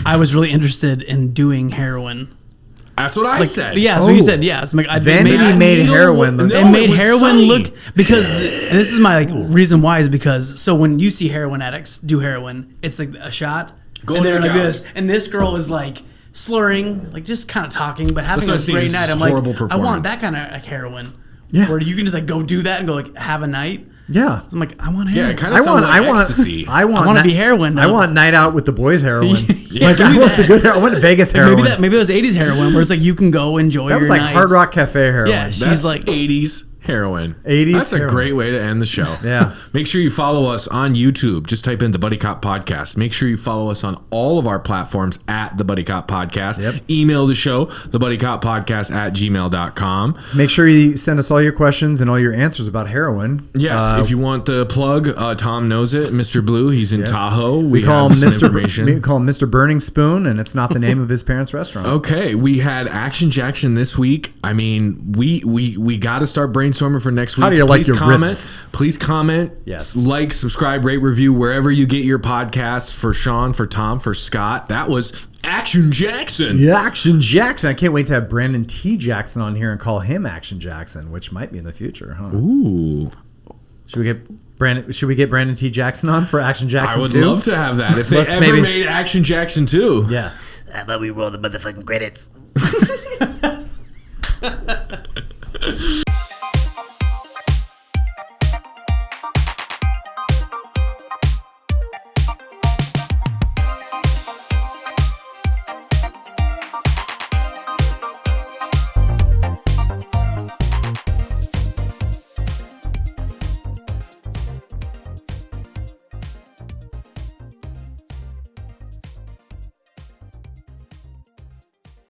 I was really interested in doing heroin. That's what I Like, said. yeah, so Oh. you said yes. Like, Vanity That made needle heroin was- look. no, it made was heroin sunny. look because this is my like reason why is because so when you see heroin addicts do heroin, it's like a shot Go and to they're the like couch. this, and this girl is like slurring, like just kind of talking, but having That's what a I'm saying, great it's night. just I'm like, horrible I performance. want that kind of like heroin, Yeah. where you can just like go do that and go like have a night. Yeah. So I'm like, I want Yeah, heroin. it kind of sounds like ecstasy. I want wanna ni- be heroin, I though. want night out with the boys heroin. Yeah, Like, I maybe want the that. good heroin. I want Vegas Like, heroin. maybe that was 80s heroin, where it's like you can go enjoy That was your like nights. Hard Rock Cafe heroin. Yeah, she's That's like 80s heroin. 80s That's a heroin. great way to end the show. Yeah. Make sure you follow us on YouTube. Just type in the Buddy Cop Podcast. Make sure you follow us on all of our platforms at the Buddy Cop Podcast. Yep. Email the show, thebuddycoppodcast@gmail.com. Make sure you send us all your questions and all your answers about heroin. Yes, if you want the plug, Tom knows it. Mr. Blue, he's in Tahoe. we call him have some Mr. information. We call him Mr. Burning Spoon, and it's not the name of his parents' restaurant. Okay, we had Action Jackson this week. I mean, we got to start brainstorming for next week. How do you like Please your comment? ribs? Please comment. Yes. Like, subscribe, rate, review wherever you get your podcasts. For Sean, for Tom, for Scott. That was Action Jackson. Yeah, Action Jackson. I can't wait to have Brandon T. Jackson on here and call him Action Jackson, which might be in the future, huh? Ooh, Should we get Brandon T. Jackson on for Action Jackson? I would 2? love to have that if they Let's ever maybe- made Action Jackson 2. Yeah. How about we roll the motherfucking credits?